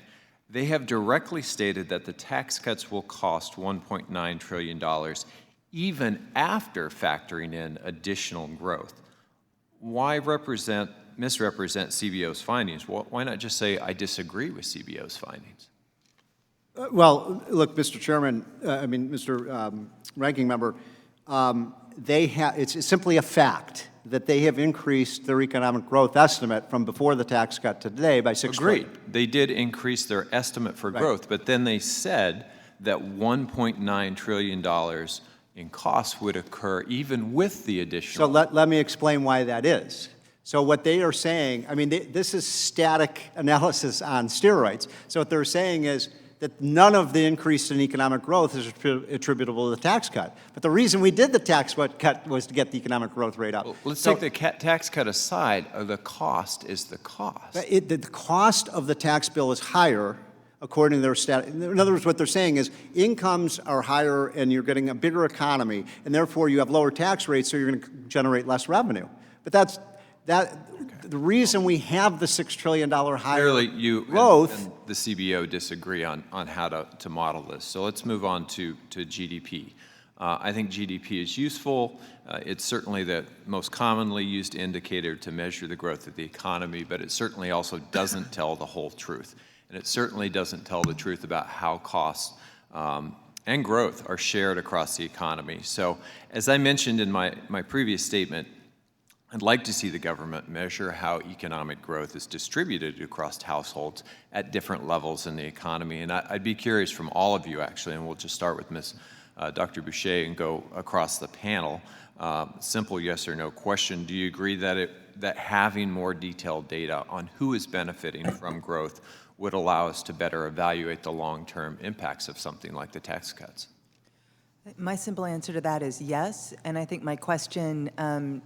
They have directly stated that the tax cuts will cost $1.9 trillion even after factoring in additional growth. Why misrepresent CBO's findings? Why not just say, I disagree with CBO's findings? Well, look, Mr. Chairman, Mr. Ranking Member, it's simply a fact that they have increased their economic growth estimate from before the tax cut to today by 6 trillion. They did increase their estimate for growth, but then they said that $1.9 trillion in costs would occur even with the additional. So let me explain why that is. So what they are saying, this is static analysis on steroids. So what they're saying is that none of the increase in economic growth is attributable to the tax cut. But the reason we did the tax cut was to get the economic growth rate up. Well, let's take the tax cut aside. The cost is the cost. The cost of the tax bill is higher, according to their stat. In other words, what they're saying is incomes are higher and you're getting a bigger economy, and therefore you have lower tax rates, so you're going to generate less revenue. But the reason we have the $6 trillion higher Clearly, you growth. And the CBO disagree on how to model this. So let's move on to GDP. I think GDP is useful. It's certainly the most commonly used indicator to measure the growth of the economy, but it certainly also doesn't tell the whole truth. and it certainly doesn't tell the truth about how costs and growth are shared across the economy. So as I mentioned in my previous statement, I'd like to see the government measure how economic growth is distributed across households at different levels in the economy. And I'd be curious from all of you, actually, and we'll just start with Dr. Boucher and go across the panel. Simple yes or no question. Do you agree that having more detailed data on who is benefiting from growth would allow us to better evaluate the long-term impacts of something like the tax cuts? My simple answer to that is yes, and I think my question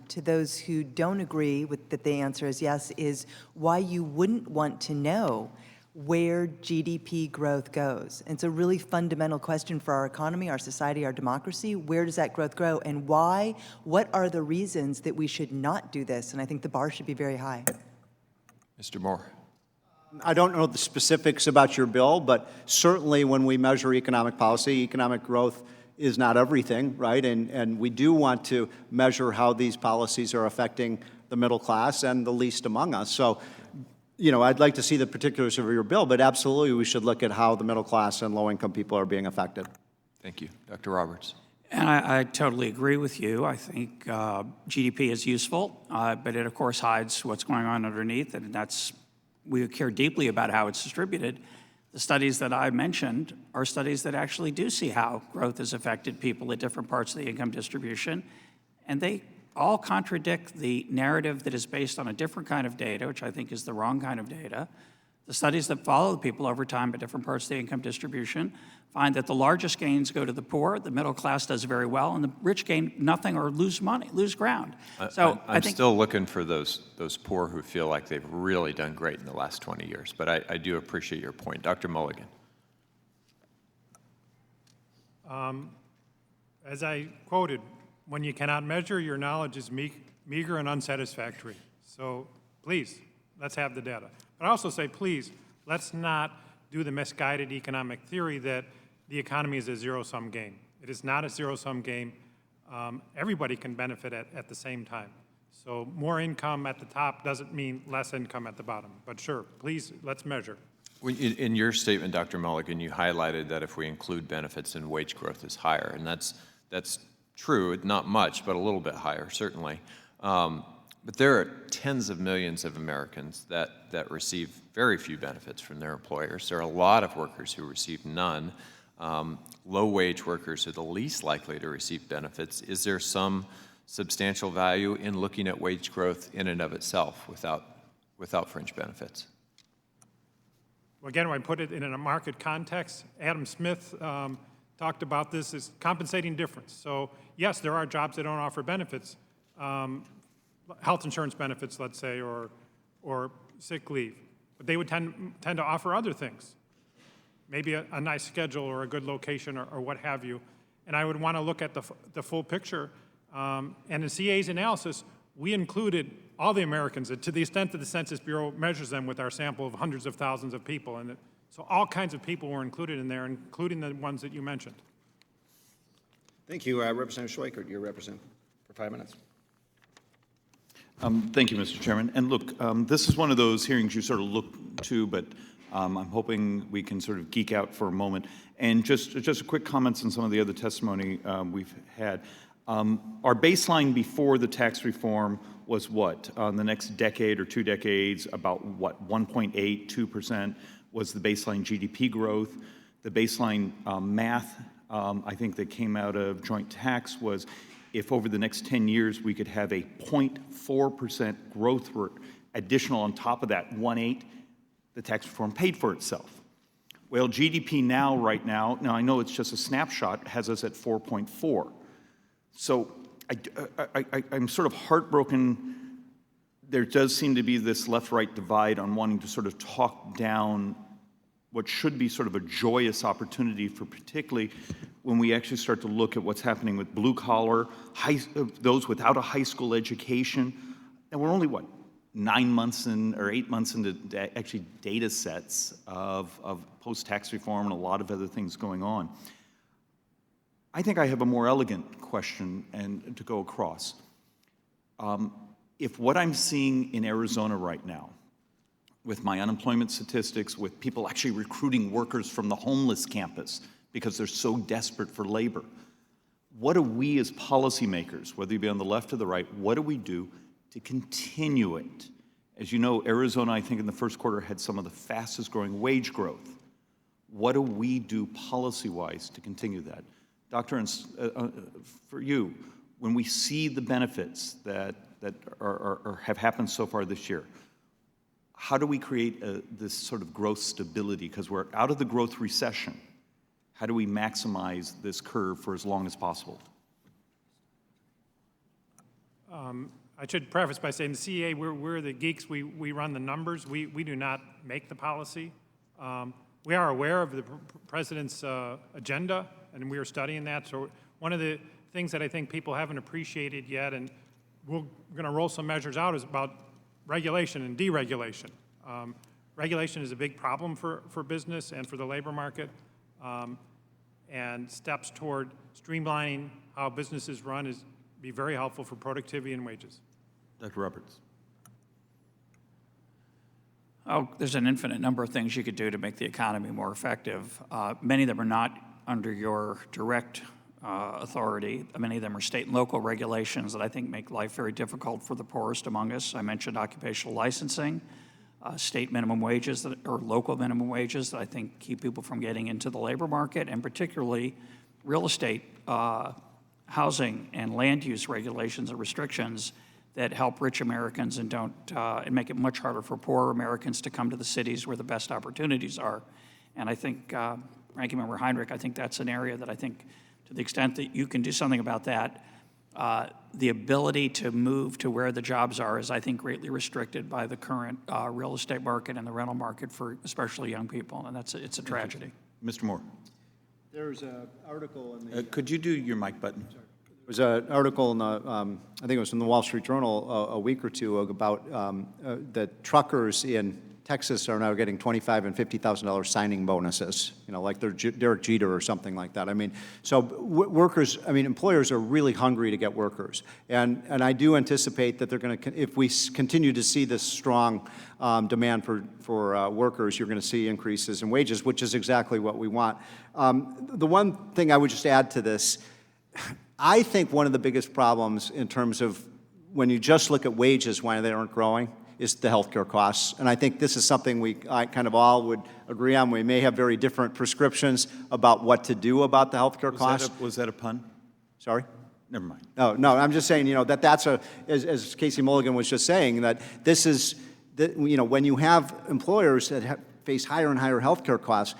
to those who don't agree with that the answer is yes is why you wouldn't want to know where GDP growth goes. And it's a really fundamental question for our economy, our society, our democracy. Where does that growth grow, and why? What are the reasons that we should not do this? And I think the bar should be very high. Mr. Moore. I don't know the specifics about your bill, but certainly when we measure economic policy, economic growth is not everything, right? And we do want to measure how these policies are affecting the middle class and the least among us. So, you know, I'd like to see the particulars of your bill, but absolutely we should look at how the middle class and low-income people are being affected. Thank you. Dr. Roberts. And I totally agree with you. I think GDP is useful, but it, of course, hides what's going on underneath, and we care deeply about how it's distributed. The studies that I mentioned are studies that actually do see how growth has affected people at different parts of the income distribution, and they all contradict the narrative that is based on a different kind of data, which I think is the wrong kind of data. The studies that follow the people over time at different parts of the income distribution find that the largest gains go to the poor, the middle class does very well, and the rich gain nothing or lose money, lose ground. So I'm I think still looking for those poor who feel like they've really done great in the last 20 years, but I do appreciate your point. Dr. Mulligan. As I quoted, when you cannot measure, your knowledge is meager and unsatisfactory. So please, let's have the data. But I also say, please, let's not do the misguided economic theory that the economy is a zero-sum game. It is not a zero-sum game. Everybody can benefit at the same time. So more income at the top doesn't mean less income at the bottom. But sure, please, let's measure. In your statement, Dr. Mulligan, you highlighted that if we include benefits, then wage growth is higher, and that's true. Not much, but a little bit higher, certainly. But there are tens of millions of Americans that receive very few benefits from their employers. There are a lot of workers who receive none. Low-wage workers are the least likely to receive benefits. Is there some substantial value in looking at wage growth in and of itself without fringe benefits? Well, again, when I put it in a market context, Adam Smith talked about this as compensating difference. So yes, there are jobs that don't offer benefits, health insurance benefits, let's say, or sick leave. But they would tend to offer other things, maybe a nice schedule or a good location or what have you. And I would want to look at the full picture. And in CA's analysis, we included all the Americans to the extent that the Census Bureau measures them with our sample of hundreds of thousands of people. And so all kinds of people were included in there, including the ones that you mentioned. Thank you. Representative Schweikert, you're representative for 5 minutes. Thank you, Mr. Chairman. And look, this is one of those hearings you sort of look to, but I'm hoping we can sort of geek out for a moment. And just a quick comments on some of the other testimony we've had. Our baseline before the tax reform was what? The next decade or 2 decades, about what, 1.8, 2% was the baseline GDP growth. The baseline math, I think, that came out of joint tax was if over the next 10 years we could have a 0.4% growth rate additional on top of that 1.8, the tax reform paid for itself. Well, GDP now, right now I know it's just a snapshot, has us at 4.4. So I'm sort of heartbroken. There does seem to be this left-right divide on wanting to sort of talk down what should be sort of a joyous opportunity for particularly when we actually start to look at what's happening with blue-collar, those without a high school education. And we're only, what, 9 months in or 8 months into actually data sets of post-tax reform and a lot of other things going on. I think I have a more elegant question and to go across. If what I'm seeing in Arizona right now, with my unemployment statistics, with people actually recruiting workers from the homeless campus because they're so desperate for labor. What do we as policymakers, whether you be on the left or the right, what do we do to continue it? As you know, Arizona, I think in the first quarter had some of the fastest growing wage growth. What do we do policy-wise to continue that? Doctor, for you, when we see the benefits that have happened so far this year, how do we create this sort of growth stability? Because we're out of the growth recession. How do we maximize this curve for as long as possible? I should preface by saying the CEA, we're the geeks. We run the numbers. We do not make the policy. We are aware of the president's agenda, and we are studying that. So one of the things that I think people haven't appreciated yet, and we're going to roll some measures out, is about regulation and deregulation. Regulation is a big problem for business and for the labor market, and steps toward streamlining how businesses run be very helpful for productivity and wages. Dr. Roberts. Oh, there's an infinite number of things you could do to make the economy more effective. Many of them are not under your direct authority. Many of them are state and local regulations that I think make life very difficult for the poorest among us. I mentioned occupational licensing, state minimum wages or local minimum wages that I think keep people from getting into the labor market, and particularly real estate, housing, and land use regulations and restrictions that help rich Americans and don't and make it much harder for poor Americans to come to the cities where the best opportunities are. And I think, Ranking Member Heinrich, I think that's an area that I think, to the extent that you can do something about that, the ability to move to where the jobs are is, I think, greatly restricted by the current real estate market and the rental market for especially young people, and it's a tragedy. Mr. Moore. There's an article in the... Could you do your mic button? There was an article in the, I think it was in the Wall Street Journal a week or two about that truckers in Texas are now getting $25,000 and $50,000 signing bonuses, you know, like they're Derek Jeter or something like that. I mean, so workers, I mean, employers are really hungry to get workers. And I do anticipate that they're going to, if we continue to see this strong demand for workers, you're going to see increases in wages, which is exactly what we want. The one thing I would just add to this, I think one of the biggest problems in terms of when you just look at wages, why they aren't growing, is the healthcare costs. And I think this is something I kind of all would agree on. We may have very different prescriptions about what to do about the healthcare costs. Was that a pun? Sorry? Never mind. No, I'm just saying, you know, that's as Casey Mulligan was just saying, that this is, you know, when you have employers that face higher and higher healthcare costs,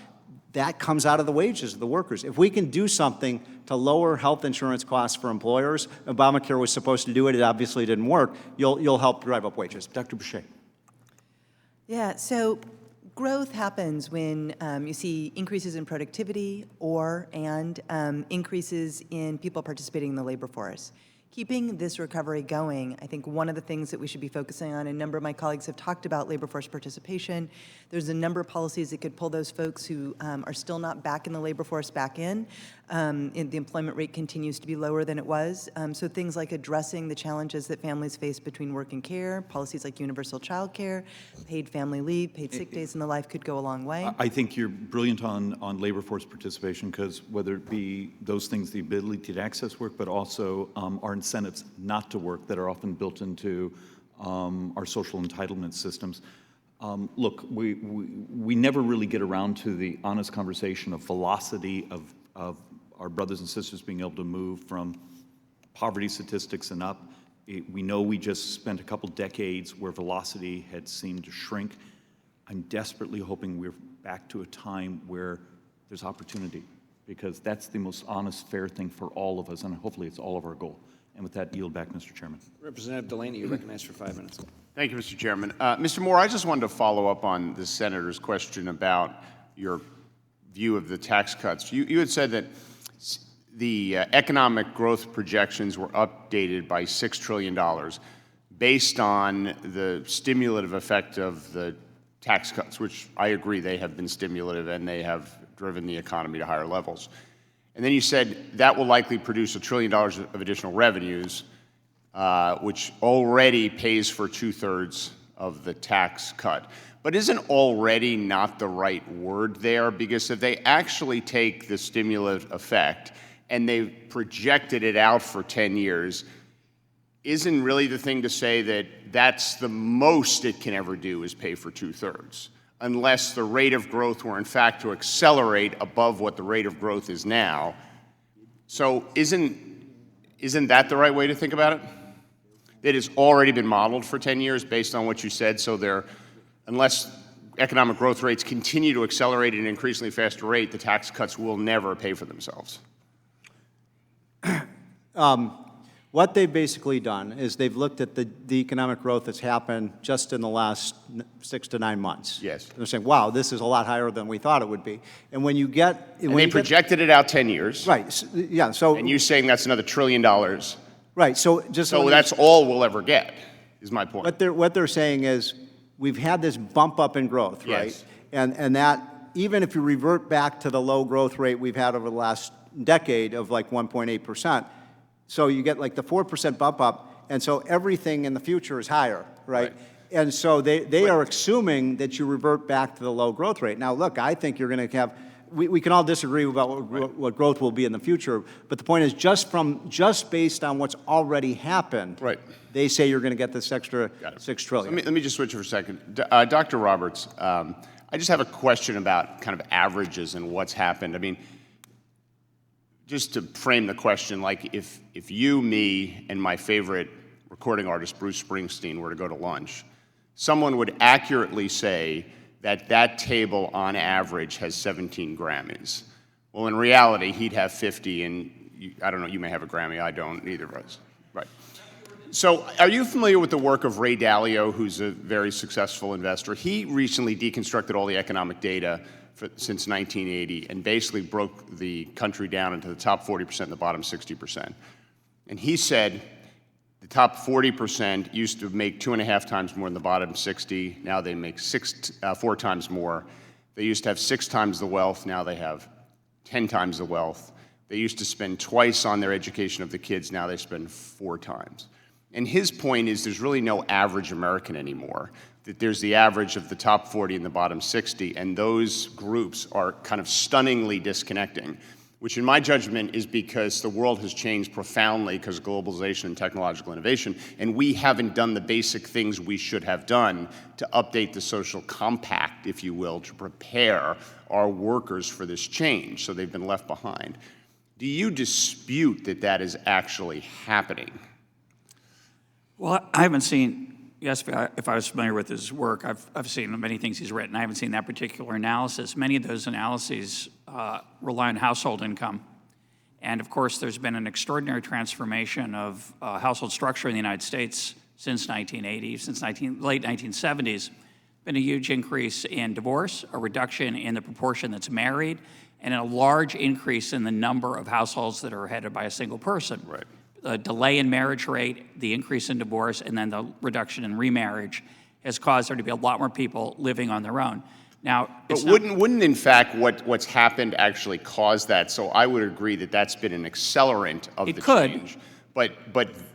that comes out of the wages of the workers. If we can do something to lower health insurance costs for employers, Obamacare was supposed to do it, it obviously didn't work, you'll help drive up wages. Dr. Boucher. Yeah, so growth happens when you see increases in productivity and increases in people participating in the labor force. Keeping this recovery going, I think one of the things that we should be focusing on, a number of my colleagues have talked about labor force participation. There's a number of policies that could pull those folks who are still not back in the labor force back in. The employment rate continues to be lower than it was. So things like addressing the challenges that families face between work and care, policies like universal child care, paid family leave, paid sick days, and the like could go a long way. I think you're brilliant on labor force participation, because whether it be those things, the ability to access work, but also our incentives not to work that are often built into our social entitlement systems. Look, we never really get around to the honest conversation of velocity of our brothers and sisters being able to move from poverty statistics and up. We know we just spent a couple decades where velocity had seemed to shrink. I'm desperately hoping we're back to a time where there's opportunity, because that's the most honest, fair thing for all of us, and hopefully it's all of our goal. And with that, yield back, Mr. Chairman. Representative Delaney, you're recognized for 5 minutes. Thank you, Mr. Chairman. Mr. Moore, I just wanted to follow up on the senator's question about your view of the tax cuts. You had said that the economic growth projections were updated by $6 trillion based on the stimulative effect of the tax cuts, which I agree they have been stimulative and they have driven the economy to higher levels. And then you said that will likely produce $1 trillion of additional revenues, which already pays for 2/3 of the tax cut. But isn't already not the right word there? Because if they actually take the stimulative effect and they've projected it out for 10 years, isn't really the thing to say that that's the most it can ever do is pay for 2/3, unless the rate of growth were in fact to accelerate above what the rate of growth is now. So isn't that the right way to think about it? That it's already been modeled for 10 years based on what you said, so unless economic growth rates continue to accelerate at an increasingly faster rate, the tax cuts will never pay for themselves. What they've basically done is they've looked at the economic growth that's happened just in the last 6 to 9 months. Yes. They're saying, wow, this is a lot higher than we thought it would be. And when you get... And they projected it out 10 years. Right, yeah, so... And you're saying that's another $1 trillion. Right, so just... So that's all we'll ever get, is my point. What they're saying is, we've had this bump up in growth, right? Yes. And that, even if you revert back to the low growth rate we've had over the last decade of like 1.8%, so you get like the 4% bump up, and so everything in the future is higher, right? And so they are assuming that you revert back to the low growth rate. Now, look, I think you're going to have, we can all disagree about what growth will be in the future, but the point is just based on what's already happened, right, they say you're going to get this extra $6 trillion. So let me just switch for a second. Dr. Roberts, I just have a question about kind of averages and what's happened. I mean, just to frame the question, like if you, me, and my favorite recording artist, Bruce Springsteen, were to go to lunch, someone would accurately say that that table on average has 17 Grammys. Well, in reality, he'd have 50, and I don't know, you may have a Grammy, I don't, neither of us. Right. So are you familiar with the work of Ray Dalio, who's a very successful investor? He recently deconstructed all the economic data since 1980 and basically broke the country down into the top 40% and the bottom 60%. And he said the top 40% used to make 2.5 times more than the bottom 60. Now they make 4 times more. They used to have 6 times the wealth. Now they have 10 times the wealth. They used to spend twice on their education of the kids. Now they spend 4 times. And his point is there's really no average American anymore, that there's the average of the top 40 and the bottom 60, and those groups are kind of stunningly disconnecting, which in my judgment is because the world has changed profoundly because of globalization and technological innovation, and we haven't done the basic things we should have done to update the social compact, if you will, to prepare our workers for this change, so they've been left behind. Do you dispute that that is actually happening? Well, I haven't seen, yes, if I was familiar with his work, I've seen many things he's written. I haven't seen that particular analysis. Many of those analyses rely on household income. And of course, there's been an extraordinary transformation of household structure in the United States since 1980, since late 1970s. Been a huge increase in divorce, a reduction in the proportion that's married, and a large increase in the number of households that are headed by a single person. Right. The delay in marriage rate, the increase in divorce, and then the reduction in remarriage has caused there to be a lot more people living on their own. Now, but wouldn't in fact what's happened actually cause that? So I would agree that that's been an accelerant of the change. But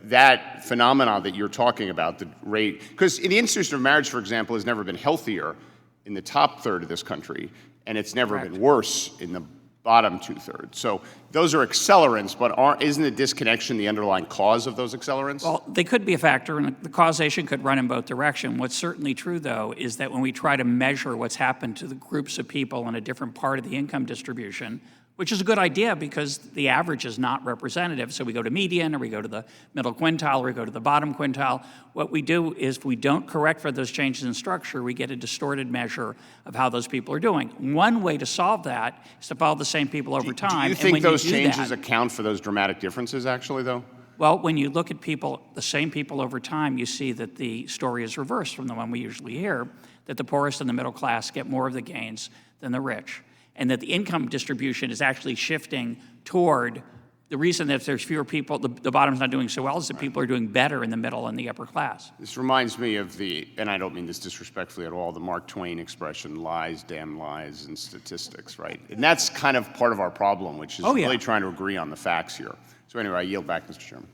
that phenomenon that you're talking about, the rate, because the institution of marriage, for example, has never been healthier in the top third of this country, and it's never been worse in the bottom 2/3. So those are accelerants, but isn't the disconnection the underlying cause of those accelerants? Well, they could be a factor, and the causation could run in both directions. What's certainly true, though, is that when we try to measure what's happened to the groups of people in a different part of the income distribution, which is a good idea because the average is not representative. So we go to median, or we go to the middle quintile, or we go to the bottom quintile. What we do is if we don't correct for those changes in structure, we get a distorted measure of how those people are doing. One way to solve that is to follow the same people over time. Do you think those changes account for those dramatic differences, actually, though? Well, when you look at people, the same people over time, you see that the story is reversed from the one we usually hear, that the poorest and the middle class get more of the gains than the rich, and that the income distribution is actually shifting toward the reason that there's fewer people, the bottom's not doing so well, is that people are doing better in the middle and the upper class. This reminds me of and I don't mean this disrespectfully at all, the Mark Twain expression, lies, damn lies, and statistics, right? And that's kind of part of our problem, which is really trying to agree on the facts here. So anyway, I yield back, Mr. Chairman.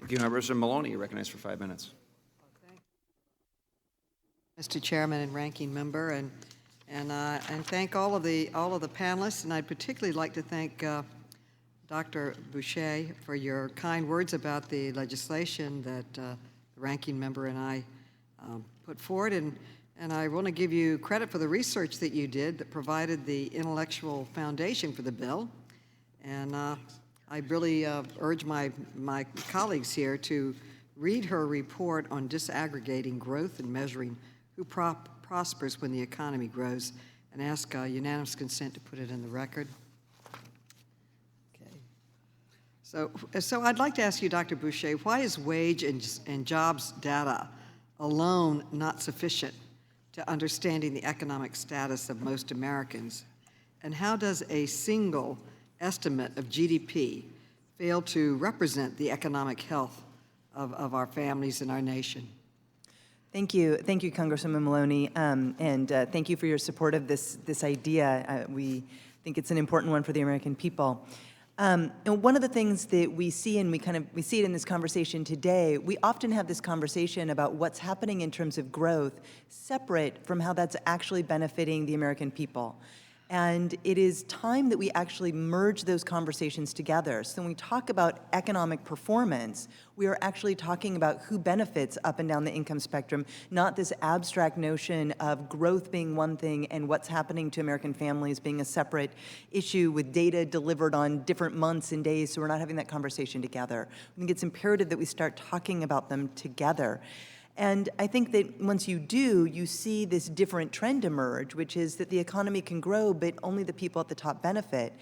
Thank you, Mr. Maloney. You're recognized for 5 minutes. Mr. Chairman and Ranking Member, and thank all of the panelists. And I'd particularly like to thank Dr. Boucher for your kind words about the legislation that the Ranking Member and I put forward. And I want to give you credit for the research that you did that provided the intellectual foundation for the bill. And I really urge my colleagues here to read her report on disaggregating growth and measuring who prospers when the economy grows, and ask unanimous consent to put it in the record. Okay. So I'd like to ask you, Dr. Boucher, why is wage and jobs data alone not sufficient to understanding the economic status of most Americans? And how does a single estimate of GDP fail to represent the economic health of our families and our nation? Thank you, Congresswoman Maloney, and thank you for your support of this idea. We think it's an important one for the American people. And one of the things that we see, and we see it in this conversation today, we often have this conversation about what's happening in terms of growth separate from how that's actually benefiting the American people. And it is time that we actually merge those conversations together. So when we talk about economic performance, we are actually talking about who benefits up and down the income spectrum, not this abstract notion of growth being one thing and what's happening to American families being a separate issue with data delivered on different months and days, so we're not having that conversation together. I think it's imperative that we start talking about them together. And I think that once you do, you see this different trend emerge, which is that the economy can grow, but only the people at the top benefit.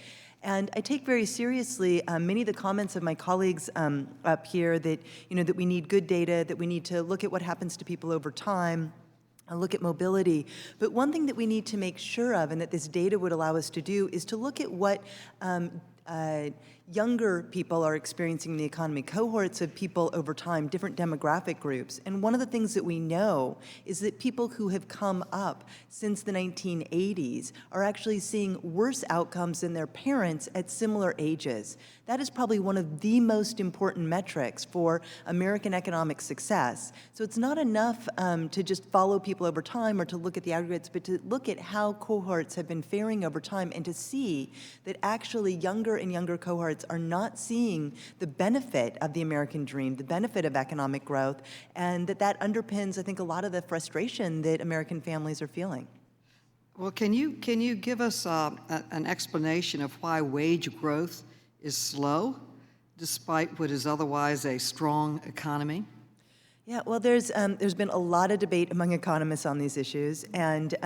And I take very seriously many of the comments of my colleagues up here that, that we need good data, that we need to look at what happens to people over time, look at mobility. But one thing that we need to make sure of, and that this data would allow us to do, is to look at what younger people are experiencing in the economy, cohorts of people over time, different demographic groups. And one of the things that we know is that people who have come up since the 1980s are actually seeing worse outcomes than their parents at similar ages. That is probably one of the most important metrics for American economic success. So it's not enough to just follow people over time or to look at the aggregates, but to look at how cohorts have been faring over time and to see that actually younger and younger cohorts are not seeing the benefit of the American dream, the benefit of economic growth, and that underpins, I think, a lot of the frustration that American families are feeling. Well, can you give us an explanation of why wage growth is slow, despite what is otherwise a strong economy? Yeah, well, there's been a lot of debate among economists on these issues, and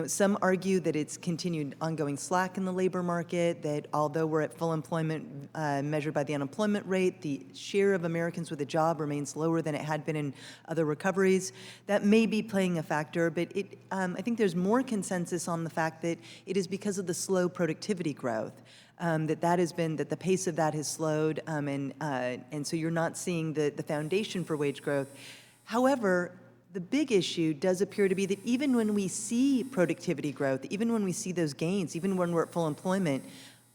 some argue that it's continued ongoing slack in the labor market, that although we're at full employment measured by the unemployment rate, the share of Americans with a job remains lower than it had been in other recoveries. That may be playing a factor, but I think there's more consensus on the fact that it is because of the slow productivity growth. That the pace of that has slowed, and so you're not seeing the foundation for wage growth. However, the big issue does appear to be that even when we see productivity growth, even when we see those gains, even when we're at full employment,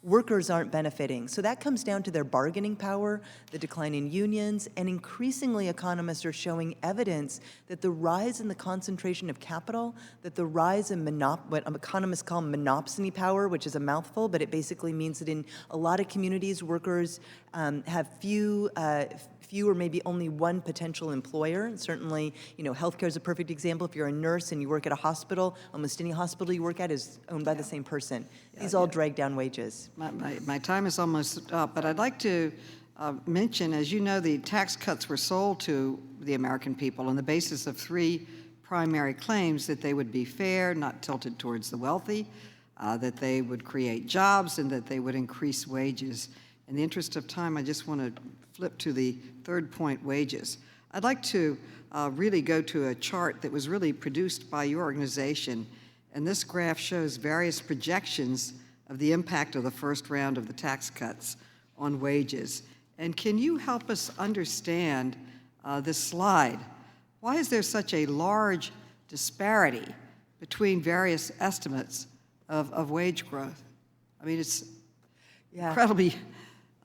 workers aren't benefiting. So that comes down to their bargaining power, the decline in unions, and increasingly economists are showing evidence that the rise in the concentration of capital, that the rise in what economists call monopsony power, which is a mouthful, but it basically means that in a lot of communities, workers have few or maybe only one potential employer. And certainly, healthcare is a perfect example. If you're a nurse and you work at a hospital, almost any hospital you work at is owned by the same person. These all drag down wages. My time is almost up, but I'd like to mention, as you know, the tax cuts were sold to the American people on the basis of three primary claims: that they would be fair, not tilted towards the wealthy, that they would create jobs, and that they would increase wages. In the interest of time, I just want to flip to the third point, wages. I'd like to really go to a chart that was really produced by your organization, and this graph shows various projections of the impact of the first round of the tax cuts on wages. And can you help us understand this slide? Why is there such a large disparity between various estimates of wage growth? I mean, it's incredibly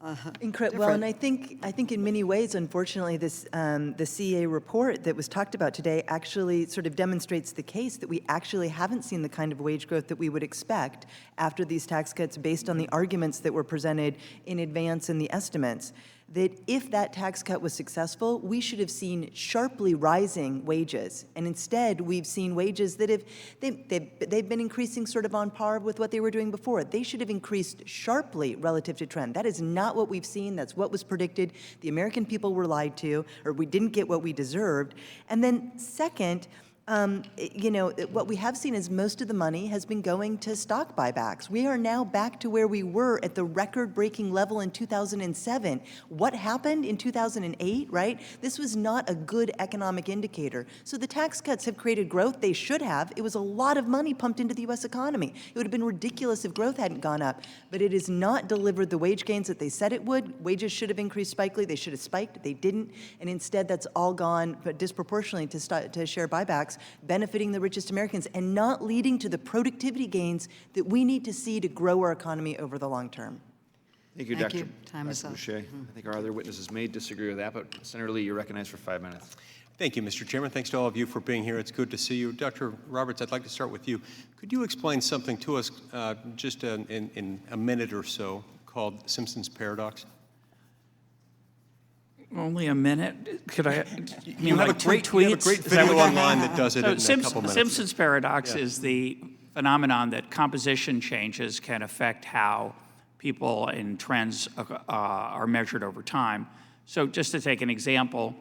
Well, and I think in many ways, unfortunately, this the CA report that was talked about today actually sort of demonstrates the case that we actually haven't seen the kind of wage growth that we would expect after these tax cuts, based on the arguments that were presented in advance in the estimates. That if that tax cut was successful, we should have seen sharply rising wages. And instead, we've seen wages that they've been increasing sort of on par with what they were doing before. They should have increased sharply relative to trend. That is not what we've seen. That's what was predicted. The American people were lied to, or we didn't get what we deserved. And then second, what we have seen is most of the money has been going to stock buybacks. We are now back to where we were at the record-breaking level in 2007. What happened in 2008, right? This was not a good economic indicator. So the tax cuts have created growth. They should have. It was a lot of money pumped into the U.S. economy. It would have been ridiculous if growth hadn't gone up. But it has not delivered the wage gains that they said it would. Wages should have increased spikely. They should have spiked. They didn't. And instead, that's all gone, but disproportionately to share buybacks, benefiting the richest Americans and not leading to the productivity gains that we need to see to grow our economy over the long term. Thank you, Thank Dr. you. Time is up. Boucher. I think our other witnesses may disagree with that, but Senator Lee, you're recognized for 5 minutes. Thank you, Mr. Chairman. Thanks to all of you for being here. It's good to see you. Dr. Roberts, I'd like to start with you. Could you explain something to us just in a minute or so called Simpson's paradox? Only a minute? Could I? You have a great video online that does it in a couple minutes. Simpson's paradox is the phenomenon that composition changes can affect how people and trends are measured over time. So just to take an example,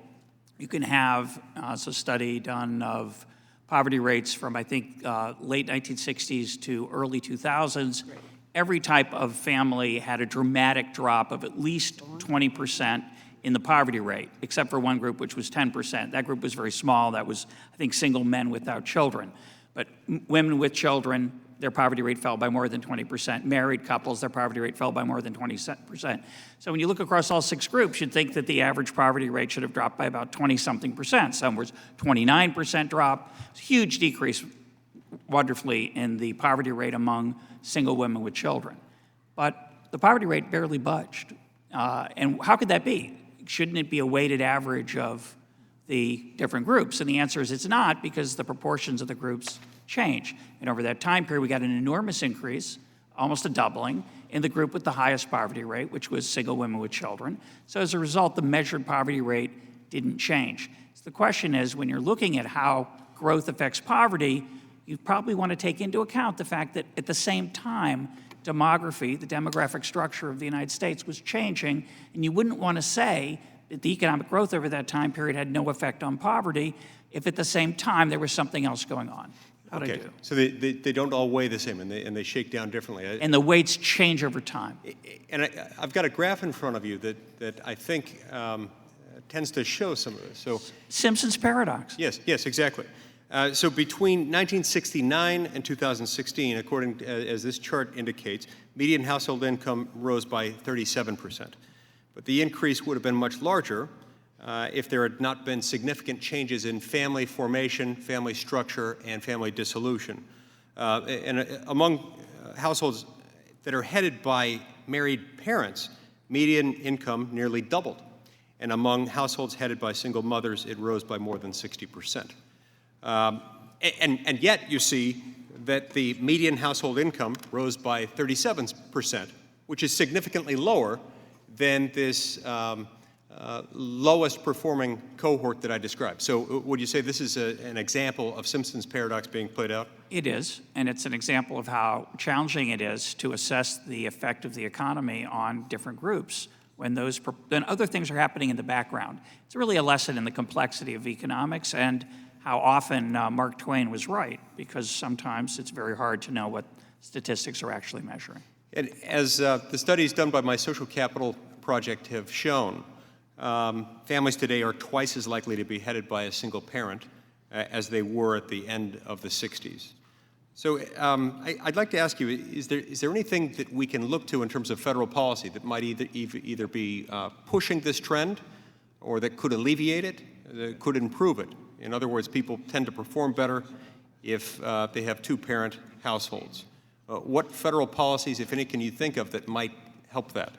you can have a study done of poverty rates from, I think, late 1960s to early 2000s. Right. Every type of family had a dramatic drop of at least 20% in the poverty rate, except for one group, which was 10%. That group was very small. That was, I think, single men without children. But women with children, their poverty rate fell by more than 20%. Married couples, their poverty rate fell by more than 20%. So when you look across all 6 groups, you'd think that the average poverty rate should have dropped by about 20-something%. Some was 29% drop. It's a huge decrease, wonderfully, in the poverty rate among single women with children. But the poverty rate barely budged. And how could that be? Shouldn't it be a weighted average of the different groups? And the answer is it's not, because the proportions of the groups change. And over that time period, we got an enormous increase, almost a doubling, in the group with the highest poverty rate, which was single women with children. So as a result, the measured poverty rate didn't change. So the question is, when you're looking at how growth affects poverty, you probably want to take into account the fact that at the same time, demography, the demographic structure of the United States was changing, and you wouldn't want to say that the economic growth over that time period had no effect on poverty if at the same time there was something else going on. How'd I do? So they don't all weigh the same, and they shake down differently. And the weights change over time. And I've got a graph in front of you that I think tends to show some of this. So Simpson's paradox. Yes, exactly. So between 1969 and 2016, according to, as this chart indicates, median household income rose by 37%. But the increase would have been much larger if there had not been significant changes in family formation, family structure, and family dissolution. And among households that are headed by married parents, median income nearly doubled. And among households headed by single mothers, it rose by more than 60%. And yet you see that the median household income rose by 37%, which is significantly lower than this lowest performing cohort that I described. So would you say this is an example of Simpson's paradox being played out? It is, and it's an example of how challenging it is to assess the effect of the economy on different groups when other things are happening in the background. It's really a lesson in the complexity of economics and how often Mark Twain was right, because sometimes it's very hard to know what statistics are actually measuring. And as the studies done by my Social Capital Project have shown, families today are twice as likely to be headed by a single parent as they were at the end of the 60s. So I'd like to ask you, is there anything that we can look to in terms of federal policy that might either be pushing this trend or that could alleviate it, that could improve it? In other words, people tend to perform better if they have two-parent households. What federal policies, if any, can you think of that might help that?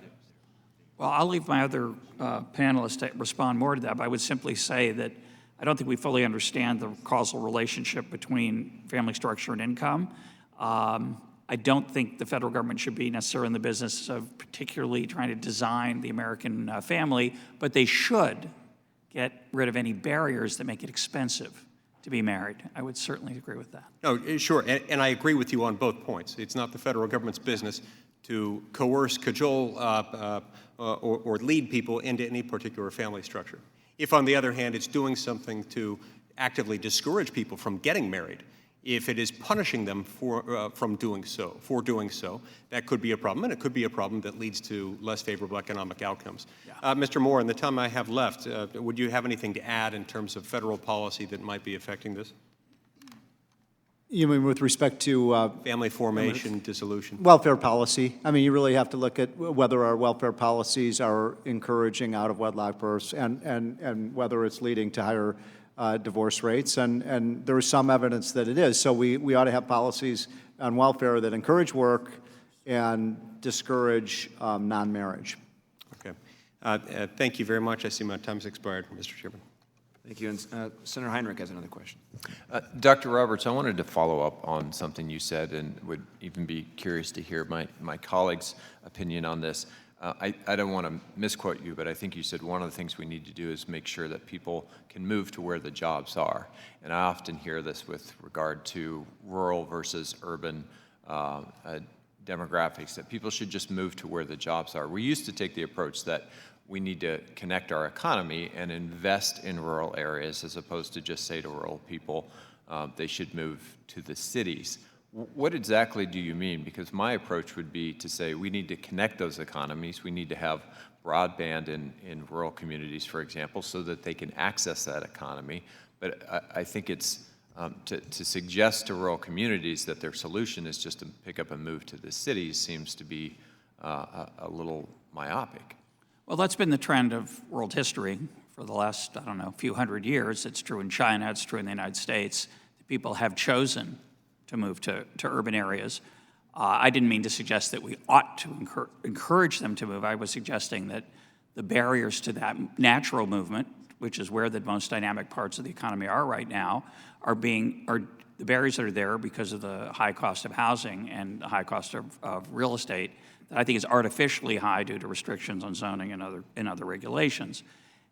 Well, I'll leave my other panelists to respond more to that, but I would simply say that I don't think we fully understand the causal relationship between family structure and income. I don't think the federal government should be necessarily in the business of particularly trying to design the American family, but they should get rid of any barriers that make it expensive to be married. I would certainly agree with that. No, sure, and I agree with you on both points. It's not the federal government's business to coerce, cajole, or lead people into any particular family structure. If, on the other hand, it's doing something to actively discourage people from getting married, if it is punishing them for doing so, that could be a problem, and it could be a problem that leads to less favorable economic outcomes. Yeah. Mr. Moore, in the time I have left, would you have anything to add in terms of federal policy that might be affecting this? You mean with respect to family formation, dissolution? Welfare policy. I mean, you really have to look at whether our welfare policies are encouraging out-of-wedlock births and whether it's leading to higher divorce rates, and there is some evidence that it is. So we ought to have policies on welfare that encourage work and discourage non-marriage. Okay. Thank you very much. I see my time's expired, Mr. Chairman. Thank you. And Senator Heinrich has another question. Dr. Roberts, I wanted to follow up on something you said and would even be curious to hear my colleague's opinion on this. I don't want to misquote you, but I think you said one of the things we need to do is make sure that people can move to where the jobs are. And I often hear this with regard to rural versus urban demographics, that people should just move to where the jobs are. We used to take the approach that we need to connect our economy and invest in rural areas as opposed to just say to rural people they should move to the cities. What exactly do you mean? Because my approach would be to say we need to connect those economies. We need to have broadband in rural communities, for example, so that they can access that economy. But I think it's to suggest to rural communities that their solution is just to pick up and move to the cities seems to be a little myopic. Well, that's been the trend of world history for the last, I don't know, few hundred years. It's true in China, it's true in the United States. People have chosen to move to urban areas. I didn't mean to suggest that we ought to encourage them to move. I was suggesting that the barriers to that natural movement, which is where the most dynamic parts of the economy are right now, are the barriers that are there because of the high cost of housing and the high cost of real estate that I think is artificially high due to restrictions on zoning and other regulations.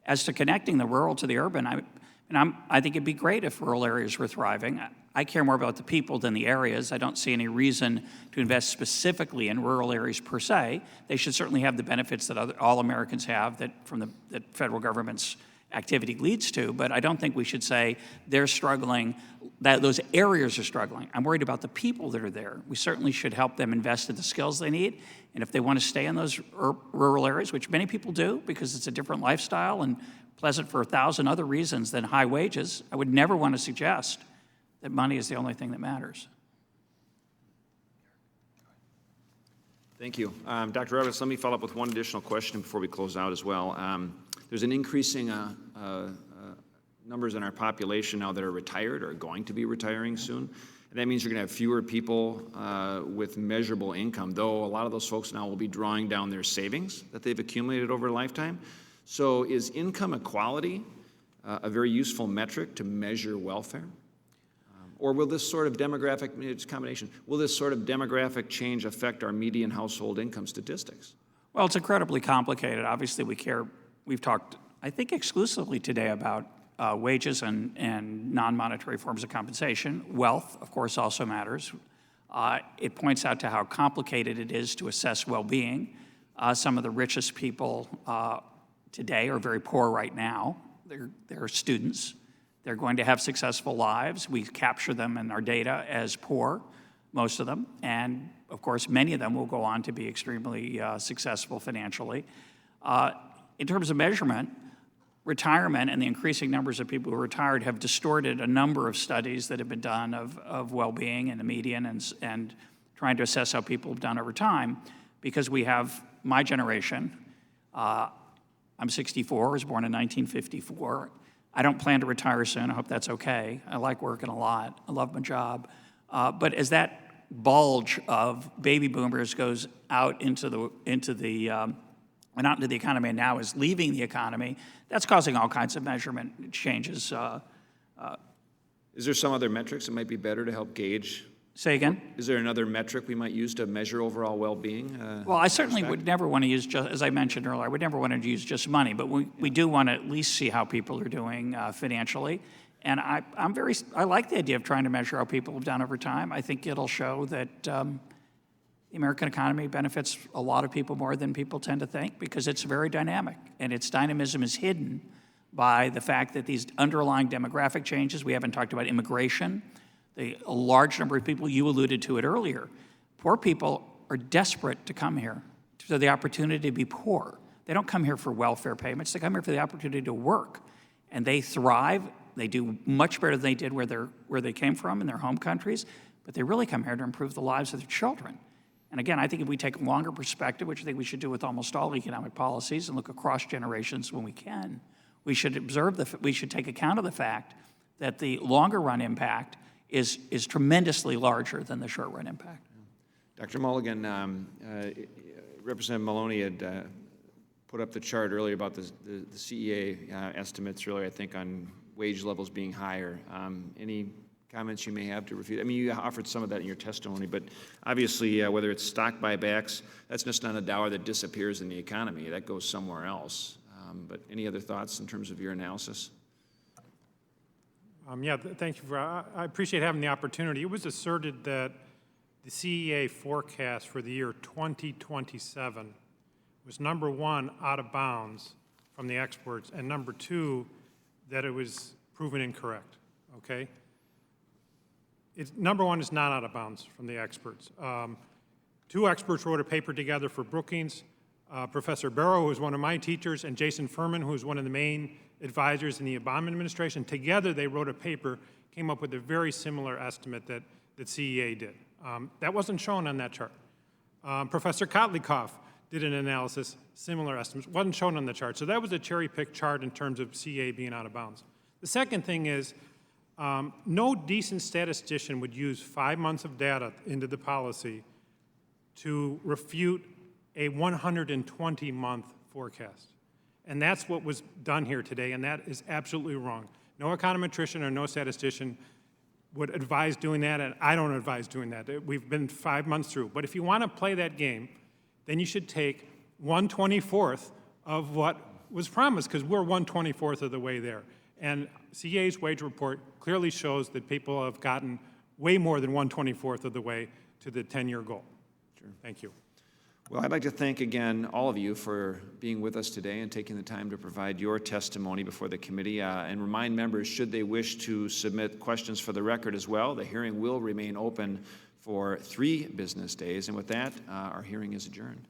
As to connecting the rural to the urban, I think it'd be great if rural areas were thriving. I care more about the people than the areas. I don't see any reason to invest specifically in rural areas per se. They should certainly have the benefits that all Americans have that federal government's activity leads to, but I don't think we should say they're struggling, that those areas are struggling. I'm worried about the people that are there. We certainly should help them invest in the skills they need, and if they want to stay in those rural areas, which many people do because it's a different lifestyle and pleasant for 1,000 other reasons than high wages, I would never want to suggest that money is the only thing that matters. Thank you. Dr. Roberts, let me follow up with one additional question before we close out as well. There's an increasing numbers in our population now that are retired or going to be retiring soon. And that means you're going to have fewer people with measurable income, though a lot of those folks now will be drawing down their savings that they've accumulated over a lifetime. So is income equality a very useful metric to measure welfare? Or will this sort of demographic, it's a combination, will this sort of demographic change affect our median household income statistics? Well, it's incredibly complicated. Obviously, we've talked, I think, exclusively today about wages and non-monetary forms of compensation. Wealth, of course, also matters. It points out to how complicated it is to assess well-being. Some of the richest people today are very poor right now. They're students. They're going to have successful lives. We capture them in our data as poor, most of them. And, of course, many of them will go on to be extremely successful financially. In terms of measurement, retirement and the increasing numbers of people who are retired have distorted a number of studies that have been done of well-being and the median and trying to assess how people have done over time, because we have my generation. I'm 64, was born in 1954. I don't plan to retire soon. I hope that's okay. I like working a lot. I love my job. But as that bulge of baby boomers goes out into the went out into the economy and now is leaving the economy, that's causing all kinds of measurement changes. Is there some other metrics that might be better to help gauge? Say again? Is there another metric we might use to measure overall well-being? Well, I certainly would never want to use, just, as I mentioned earlier, I would never want to use just money, but we do want to at least see how people are doing financially. And I like the idea of trying to measure how people have done over time. I think it'll show that the American economy benefits a lot of people more than people tend to think because it's very dynamic, and its dynamism is hidden by the fact that these underlying demographic changes, we haven't talked about immigration, a large number of people, you alluded to it earlier, poor people are desperate to come here for the opportunity to be poor. They don't come here for welfare payments, they come here for the opportunity to work. And they thrive, they do much better than they did where they came from in their home countries, but they really come here to improve the lives of their children. And again, I think if we take a longer perspective, which I think we should do with almost all economic policies and look across generations when we can, we should we should take account of the fact that the longer run impact is tremendously larger than the short run impact. Dr. Mulligan, Representative Maloney had put up the chart earlier about the CEA estimates earlier, I think, on wage levels being higher. Any comments you may have to refute? I mean, you offered some of that in your testimony, but obviously, whether it's stock buybacks, that's just not a dollar that disappears in the economy. That goes somewhere else. But any other thoughts in terms of your analysis? Thank you. I appreciate having the opportunity. It was asserted that the CEA forecast for the year 2027 was number one, out of bounds from the experts, and number two, that it was proven incorrect, okay? Number one is not out of bounds from the experts. Two experts wrote a paper together for Brookings, Professor Barrow, who was one of my teachers, and Jason Furman, who was one of the main advisors in the Obama administration. Together, they wrote a paper, came up with a very similar estimate that CEA did. That wasn't shown on that chart. Professor Kotlikoff did an analysis, similar estimates, wasn't shown on the chart. So that was a cherry-picked chart in terms of CEA being out of bounds. The second thing is, no decent statistician would use 5 months of data into the policy to refute a 120-month forecast. And that's what was done here today, and that is absolutely wrong. No econometrician or no statistician would advise doing that, and I don't advise doing that. We've been 5 months through. But if you want to play that game, then you should take 1/24 of what was promised, because we're 1/24 of the way there. And CEA's wage report clearly shows that people have gotten way more than 1/24 of the way to the 10-year goal. Sure. Thank you. Well, I'd like to thank again all of you for being with us today and taking the time to provide your testimony before the committee, and remind members, should they wish to submit questions for the record as well, the hearing will remain open for 3 business days. And with that, our hearing is adjourned.